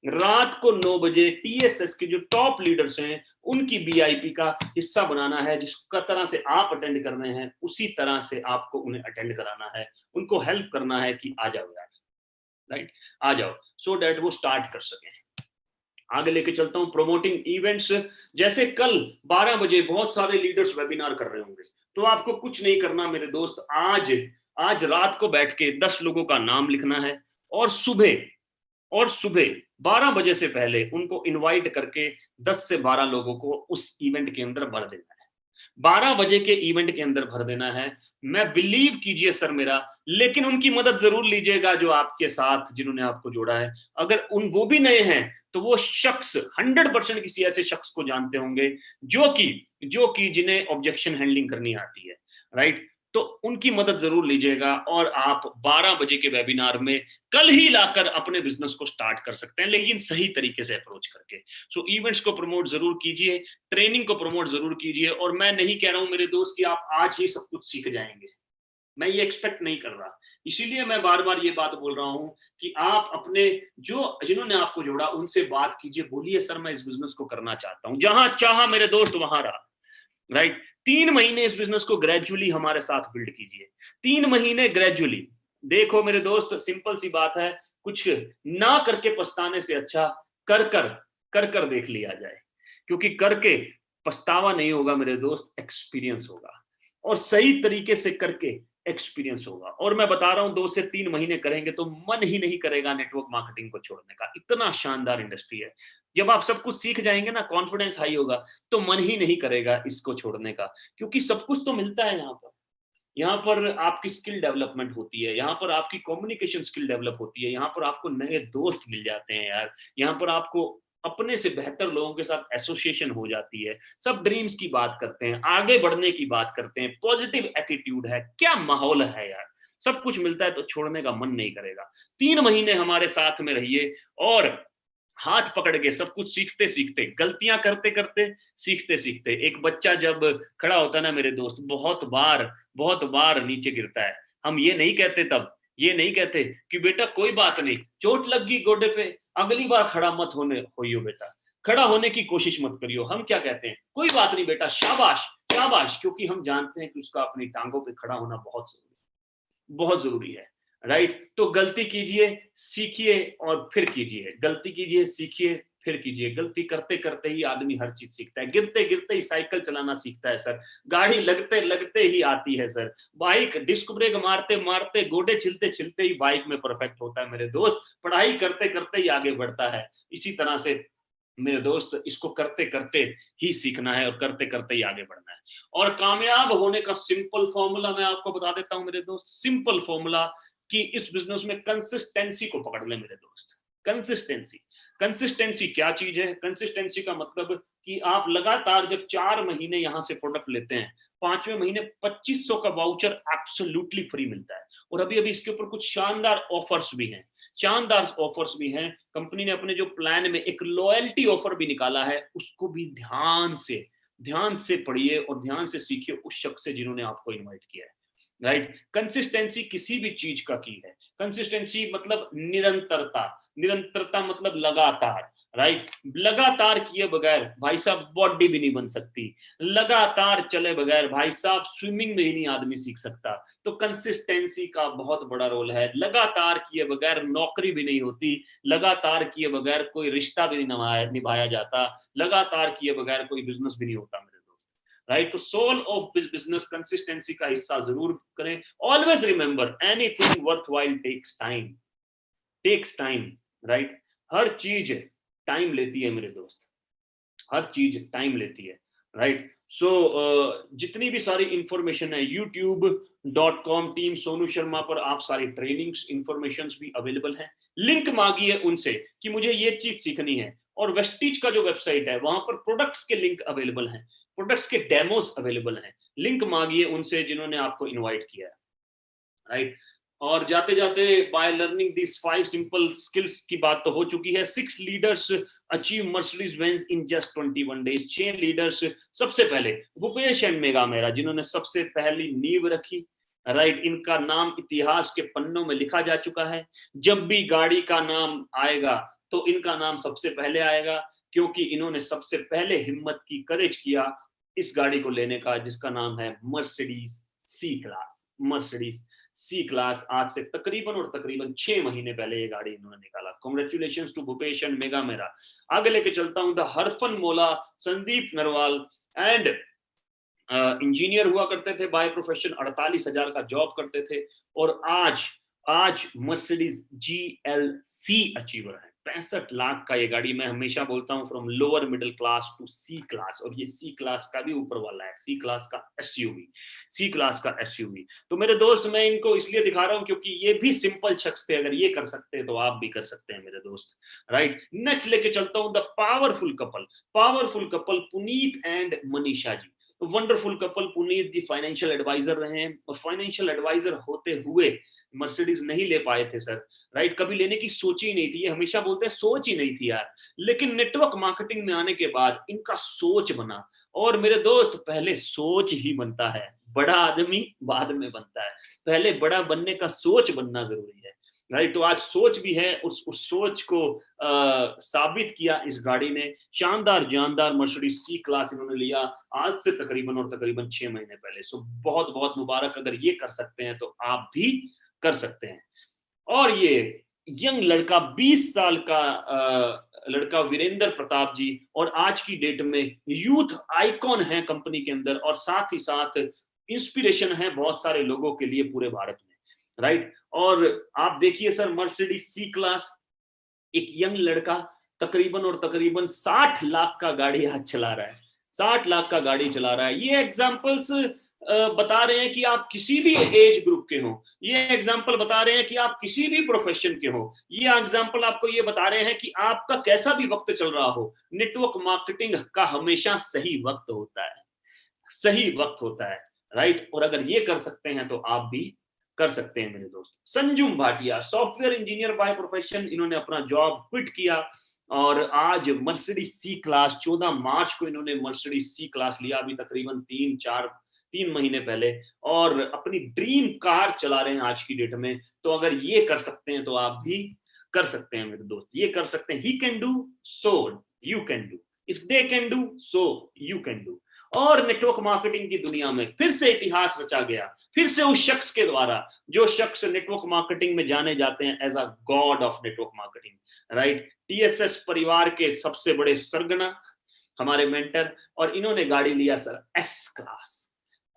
रात को 9 बजे टीएसएस के जो टॉप लीडर्स हैं उनकी बीआईपी का हिस्सा बनाना है, जिसका तरह से आप अटेंड कर रहे हैं उसी तरह से आपको उन्हें अटेंड कराना है, उनको हेल्प करना है कि आ जाओ यार, राइट, आ जाओ, सो दैट वो स्टार्ट कर सकें। आगे लेके चलता हूं, प्रोमोटिंग इवेंट्स। जैसे कल 12 बजे बहुत सारे लीडर्स वेबिनार कर रहे होंगे, तो आपको कुछ नहीं करना मेरे दोस्त, आज रात को बैठ के 10 लोगों का नाम लिखना है, और सुबह 12 बजे से पहले उनको इनवाइट करके 10 से 12 लोगों को उस इवेंट के अंदर भर देना है। 12 बजे के इवेंट के अंदर भर देना है। मैं बिलीव कीजिए सर मेरा, लेकिन उनकी मदद जरूर लीजिएगा जो आपके साथ, जिन्होंने आपको जोड़ा है। अगर वो भी नए हैं तो वो शख्स 100% किसी ऐसे शख्स को जानते होंगे जो कि जिन्हें ऑब्जेक्शन हैंडलिंग करनी आती है, राइट। तो उनकी मदद जरूर लीजिएगा, और आप 12 बजे के वेबिनार में कल ही लाकर अपने बिजनेस को स्टार्ट कर सकते हैं, लेकिन सही तरीके से अप्रोच करके। सो इवेंट्स को प्रमोट जरूर कीजिए, ट्रेनिंग को प्रमोट जरूर कीजिए। और मैं नहीं कह रहा हूं मेरे दोस्त कि आप आज ही सब कुछ सीख जाएंगे, मैं ये एक्सपेक्ट नहीं कर रहा। इसीलिए मैं बार बार ये बात बोल रहा हूं कि आप अपने जिन्होंने आपको जोड़ा उनसे बात कीजिए, बोलिए सर मैं इस बिजनेस को करना चाहता हूं, जहां चाहा मेरे दोस्त वहां रहा, राइट। 3 महीने इस बिजनेस को ग्रेजुअली हमारे साथ बिल्ड कीजिए, 3 महीने ग्रेजुअली। देखो मेरे दोस्त, सिंपल सी बात है, कुछ ना करके पछताने से अच्छा कर कर देख लिया जाए, क्योंकि करके पछतावा नहीं होगा मेरे दोस्त, एक्सपीरियंस होगा, और सही तरीके से करके एक्सपीरियंस होगा। और मैं बता रहा हूं 2 से 3 महीने करेंगे तो मन ही नहीं करेगा नेटवर्क मार्केटिंग को छोड़ने का, इतना शानदार इंडस्ट्री है। जब आप सब कुछ सीख जाएंगे ना, कॉन्फिडेंस हाई होगा, तो मन ही नहीं करेगा इसको छोड़ने का, क्योंकि सब कुछ तो मिलता है यहाँ पर आपकी स्किल डेवलपमेंट होती है, यहाँ पर आपकी कम्युनिकेशन स्किल डेवलप होती है, यहाँ पर आपको नए दोस्त मिल जाते हैं यार, यहाँ पर आपको अपने से बेहतर लोगों के साथ एसोसिएशन हो जाती है, सब ड्रीम्स की बात करते हैं, आगे बढ़ने की बात करते हैं, पॉजिटिव एटीट्यूड है, क्या माहौल है यार, सब कुछ मिलता है तो छोड़ने का मन नहीं करेगा। 3 महीने हमारे साथ में रहिए, और हाथ पकड़ के सब कुछ सीखते सीखते, गलतियां करते करते, सीखते सीखते, एक बच्चा जब खड़ा होता है ना मेरे दोस्त, बहुत बार नीचे गिरता है। हम ये नहीं कहते कि बेटा कोई बात नहीं, चोट लग गई गोडे पे, अगली बार खड़ा मत होइयो बेटा, खड़ा होने की कोशिश मत करियो। हम क्या कहते हैं, कोई बात नहीं बेटा, शाबाश शाबाश, क्योंकि हम जानते हैं कि उसका अपनी टांगों पे खड़ा होना बहुत जरूरी है, राइट। तो गलती कीजिए, सीखिए और फिर कीजिए, गलती कीजिए, सीखिए, फिर कीजिए। गलती करते करते ही आदमी हर चीज सीखता है, गिरते गिरते ही साइकिल चलाना सीखता है सर, गाड़ी लगते लगते ही आती है सर, बाइक डिस्क ब्रेक मारते मारते, गोडे छिलते छिलते ही बाइक में परफेक्ट होता है मेरे दोस्त, पढ़ाई करते करते ही आगे बढ़ता है। इसी तरह से मेरे दोस्त, इसको करते करते ही सीखना है और करते करते ही आगे बढ़ना है। और कामयाब होने का सिंपल फॉर्मूला मैं आपको बता देता हूं मेरे दोस्त, सिंपल फॉर्मूला, कि इस बिजनेस में कंसिस्टेंसी को पकड़ ले मेरे दोस्त। कंसिस्टेंसी, कंसिस्टेंसी क्या चीज है? कंसिस्टेंसी का मतलब कि आप लगातार जब 4 महीने यहां से प्रोडक्ट लेते हैं, 5वें महीने 2500 का वाउचर एब्सोल्युटली फ्री मिलता है। और अभी अभी इसके ऊपर कुछ शानदार ऑफर्स भी हैं, शानदार ऑफर्स भी हैं। कंपनी ने अपने जो प्लान में एक लॉयल्टी ऑफर भी निकाला है, उसको भी ध्यान से पढ़िए और ध्यान से सीखिए उस शख्स से जिन्होंने आपको इनवाइट किया है। राइट। कंसिस्टेंसी किसी भी चीज का की है। कंसिस्टेंसी मतलब निरंतरता, निरंतरता मतलब लगातार। राइट। लगातार किए बगैर भाई साहब बॉडी भी नहीं बन सकती, लगातार चले बगैर भाई साहब स्विमिंग में ही नहीं आदमी सीख सकता। तो कंसिस्टेंसी का बहुत बड़ा रोल है। लगातार किए बगैर नौकरी भी नहीं होती, लगातार किए बगैर कोई रिश्ता भी नहीं निभाया जाता, लगातार किए बगैर कोई बिजनेस भी नहीं होता मेरे दोस्त। राइट। तो सोल ऑफ बिजनेस कंसिस्टेंसी का हिस्सा जरूर करें। Always remember anything worthwhile takes time, takes time. Right. हर चीज टाइम लेती है मेरे दोस्त, हर चीज टाइम लेती है। राइट। सो जितनी भी सारी इंफॉर्मेशन है youtube.com टीम सोनू शर्मा पर, आप सारी ट्रेनिंग्स इंफॉर्मेशन भी अवेलेबल है। लिंक मांगिए उनसे कि मुझे ये चीज सीखनी है। और वेस्टीज का जो वेबसाइट है वहां पर प्रोडक्ट्स के लिंक अवेलेबल हैं, प्रोडक्ट्स के डेमोस अवेलेबल हैं। लिंक मांगिए उनसे जिन्होंने आपको इनवाइट किया है। राइट। और जाते जाते by learning this 5 simple skills की बात तो हो चुकी है। 6 leaders achieve Mercedes Benz in just 21 days. 6 leaders, सबसे पहले भूपेश एंड मेगा मेहरा, जिन्होंने सबसे पहली नींव रखी। राइट। इनका नाम इतिहास के पन्नों में लिखा जा चुका है। जब भी गाड़ी का नाम आएगा तो इनका नाम सबसे पहले आएगा, क्योंकि इन्होंने सबसे पहले हिम्मत की, करेज किया इस गाड़ी को लेने का, जिसका नाम है Mercedes C class. Mercedes C class आज से तकरीबन 6 महीने पहले ये गाड़ी इन्होंने निकाला। कॉन्ग्रेचुलेशन टू भूपेश एंड मेगा मेरा। आगे लेके चलता हूं। द हरफन मोला, संदीप नरवाल एंड इंजीनियर हुआ करते थे बाय प्रोफेशन, 48,000 का जॉब करते थे और आज मर्सिडीज GLC अचीवर है। 65 लाख का ये गाड़ी। मैं हमेशा बोलता हूँ from lower middle class to C class, और ये सी क्लास का भी ऊपर वाला है, सी क्लास का एसयूवी, सी क्लास का एसयूवी। तो मेरे दोस्त, मैं इनको इसलिए दिखा रहा हूँ क्योंकि ये भी सिंपल शख्स थे, अगर ये कर सकते हैं तो आप भी कर सकते हैं मेरे दोस्त। राइट। नेक्स्ट लेके चलता हूँ the powerful couple Puneet and Manisha ji. Wonderful couple. Puneet ji financial advisor रहे हैं और फाइनेंशियल एडवाइजर होते हुए मर्सिडीज नहीं ले पाए थे सर। राइट। कभी लेने की सोच ही नहीं थी, ये हमेशा बोलते हैं सोच ही नहीं थी यार। लेकिन नेटवर्क मार्केटिंग में आने के बाद इनका सोच बना। और मेरे दोस्त, पहले सोच ही बनता है, बड़ा आदमी बाद में बनता है, पहले बड़ा बनने का सोच बनना जरूरी है। राइट। तो आज सोच भी है, उस सोच को साबित किया इस गाड़ी ने। शानदार जानदार मर्सिडीज सी क्लास इन्होंने लिया आज से तकरीबन 6 महीने पहले। सो बहुत बहुत मुबारक, अगर ये कर सकते हैं तो आप भी कर सकते हैं। और ये यंग लड़का, 20 साल का लड़का वीरेंद्र प्रताप जी, और आज की डेट में यूथ आइकॉन है कंपनी के अंदर, और साथ ही साथ इंस्पिरेशन है बहुत सारे लोगों के लिए पूरे भारत में। राइट। और आप देखिए सर, मर्सिडीज सी क्लास, एक यंग लड़का तकरीबन 60 लाख का गाड़ी आज चला रहा है, 60 लाख का गाड़ी चला रहा है। ये एग्जांपल्स बता रहे हैं कि आप किसी भी एज ग्रुप के हो, ये एग्जांपल बता रहे हैं कि आप किसी भी प्रोफेशन के हो, ये एग्जांपल आपको ये बता रहे हैं कि आपका कैसा भी वक्त चल रहा हो, नेटवर्क मार्केटिंग का हमेशा सही वक्त होता है, सही वक्त होता है। राइट। और अगर ये कर सकते हैं तो आप भी कर सकते हैं मेरे दोस्त। Sanjum Bhatia, software engineer by profession, इन्होंने अपना जॉब क्विट किया और आज मर्सिडीज सी क्लास, 14 मार्च को इन्होंने मर्सिडीज सी क्लास लिया, अभी तकरीबन 3 महीने पहले, और अपनी ड्रीम कार चला रहे हैं आज की डेट में। तो अगर ये कर सकते हैं तो आप भी कर सकते हैं मेरे दोस्त, ये कर सकते हैं। He can do, so you can do, if they can do, so you can do. और नेटवर्क मार्केटिंग की दुनिया में फिर से इतिहास रचा गया, फिर से उस शख्स के द्वारा जो शख्स नेटवर्क मार्केटिंग में जाने जाते हैं as a god of network marketing, right. TSS परिवार के सबसे बड़े सरगना, हमारे मेंटर, और इन्होंने गाड़ी लिया sir S class,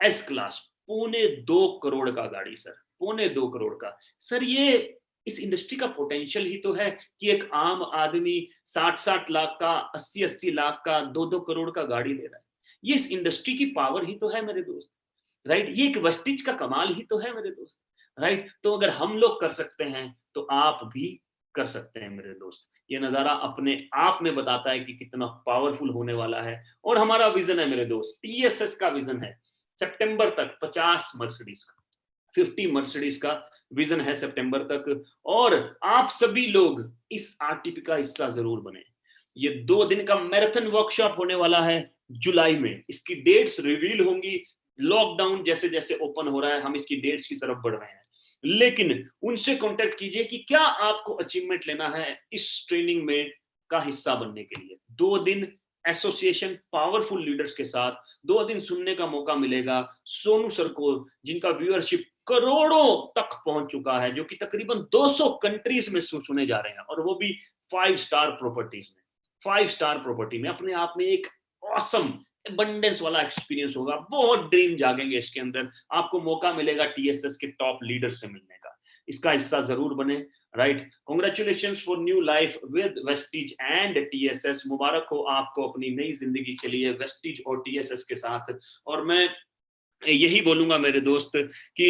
S class 2.25 crore का गाड़ी सर, 2.25 करोड़ का। सर ये इस इंडस्ट्री का पोटेंशियल ही तो है कि एक आम आदमी 60-60 लाख का, 80-80 लाख का, 2-2 करोड़ का गाड़ी ले रहा है। ये इस इंडस्ट्री की पावर ही तो है मेरे दोस्त, राइट। ये एक वेस्टिज का कमाल ही तो है मेरे दोस्त, राइट। तो अगर हम लोग कर सकते हैं तो आप भी कर सकते हैं मेरे दोस्त। ये नजारा अपने आप में बताता है कि कितना पावरफुल होने वाला है। और हमारा विजन है मेरे दोस्त, टीएसएस का विजन है सितंबर तक 50 मर्सिडीज का, 50 मर्सिडीज का विजन है सितंबर तक। और आप सभी लोग इस आरटीपी का हिस्सा जरूर बने। ये 2 दिन का मैराथन वर्कशॉप होने वाला है जुलाई में, इसकी डेट्स रिवील होंगी। लॉकडाउन जैसे जैसे ओपन हो रहा है हम इसकी डेट्स की तरफ बढ़ रहे हैं, लेकिन उनसे कांटेक्ट कीजिए कि क्या आपको अचीवमेंट लेना है इस ट्रेनिंग में का हिस्सा बनने के लिए। 2 दिन एसोसिएशन पावरफुल लीडर्स के साथ, 2 दिन सुनने का मौका मिलेगा सोनू सर को, जिनका व्यूअरशिप करोड़ों तक पहुंच चुका है, जो कि तकरीबन 200 कंट्रीज में सुने जा रहे हैं, और वो भी 5 स्टार प्रॉपर्टीज में, 5 स्टार प्रॉपर्टी में। अपने आप में एक ऑसम एबंडेंस वाला एक्सपीरियंस होगा, बहुत ड्रीम जागेंगे इसके अंदर। आपको मौका मिलेगा टीएसएस के टॉप लीडर से मिलने का, इसका हिस्सा जरूर बने, right. Congratulations for new life with Vestige and TSS. मुबारक हो आपको अपनी नई जिंदगी के लिए वेस्टिज और टीएसएस के साथ। और मैं यही बोलूंगा मेरे दोस्त कि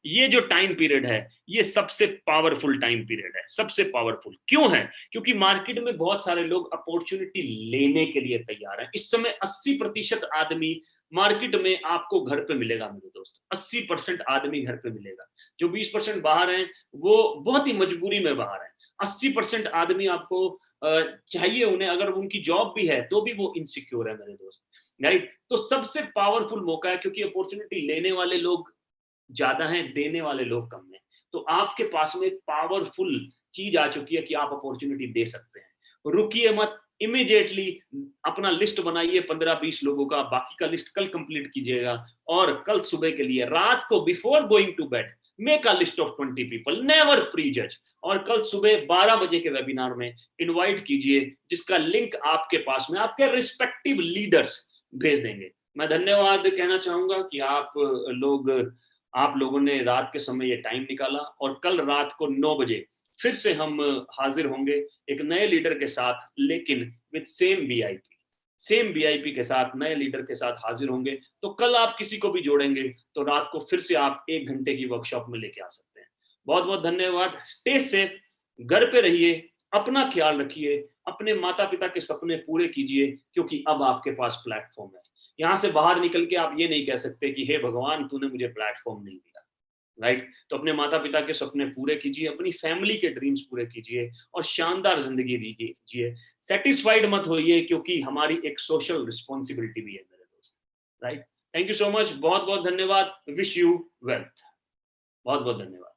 ये जो टाइम पीरियड है ये सबसे पावरफुल टाइम पीरियड है। सबसे पावरफुल क्यों है? क्योंकि मार्केट में बहुत सारे लोग अपॉर्चुनिटी लेने के लिए तैयार हैं। इस समय 80% आदमी मार्केट में आपको घर पे मिलेगा मेरे दोस्त, 80% आदमी घर पे मिलेगा। जो 20% बाहर हैं वो बहुत ही मजबूरी में बाहर हैं। 80% आदमी आपको चाहिए उन्हें, अगर उनकी जॉब भी है तो भी वो इनसिक्योर है मेरे दोस्त, राइट। तो सबसे पावरफुल मौका है, क्योंकि अपॉर्चुनिटी लेने वाले लोग ज्यादा हैं, देने वाले लोग कम हैं। तो आपके पास में एक पावरफुल चीज आ चुकी है कि आप अपॉर्चुनिटी दे सकते हैं। रुकिए मत, इमीडिएटली अपना लिस्ट बनाइए 15-20 लोगों का, बाकी का लिस्ट कल कंप्लीट कीजिएगा। और कल सुबह के लिए रात को before going to bed make a list of 20 people, never prejudge. और कल सुबह 12 बजे के वेबिनार में इनवाइट कीजिए, जिसका लिंक आपके पास में आपके रिस्पेक्टिव लीडर्स भेज देंगे। मैं धन्यवाद कहना चाहूंगा कि आप लोगों ने रात के समय ये टाइम निकाला, और कल रात को 9 बजे फिर से हम हाजिर होंगे एक नए लीडर के साथ, लेकिन विद सेम वीआईपी के साथ, नए लीडर के साथ हाजिर होंगे। तो कल आप किसी को भी जोड़ेंगे तो रात को फिर से आप 1 घंटे की वर्कशॉप में लेके आ सकते हैं। बहुत बहुत धन्यवाद। स्टे सेफ, घर पे रहिए, अपना ख्याल रखिए, अपने माता पिता के सपने पूरे कीजिए, क्योंकि अब आपके पास प्लेटफॉर्म है। यहाँ से बाहर निकल के आप ये नहीं कह सकते कि हे भगवान तूने मुझे प्लेटफॉर्म नहीं दिया, राइट। तो अपने माता पिता के सपने पूरे कीजिए, अपनी फैमिली के ड्रीम्स पूरे कीजिए, और शानदार जिंदगी जीजिए। सेटिस्फाइड मत होइए, क्योंकि हमारी एक सोशल रिस्पॉन्सिबिलिटी भी है मेरे दोस्त, right. Thank you so much, बहुत बहुत धन्यवाद। विश यू वेल्थ, बहुत बहुत धन्यवाद।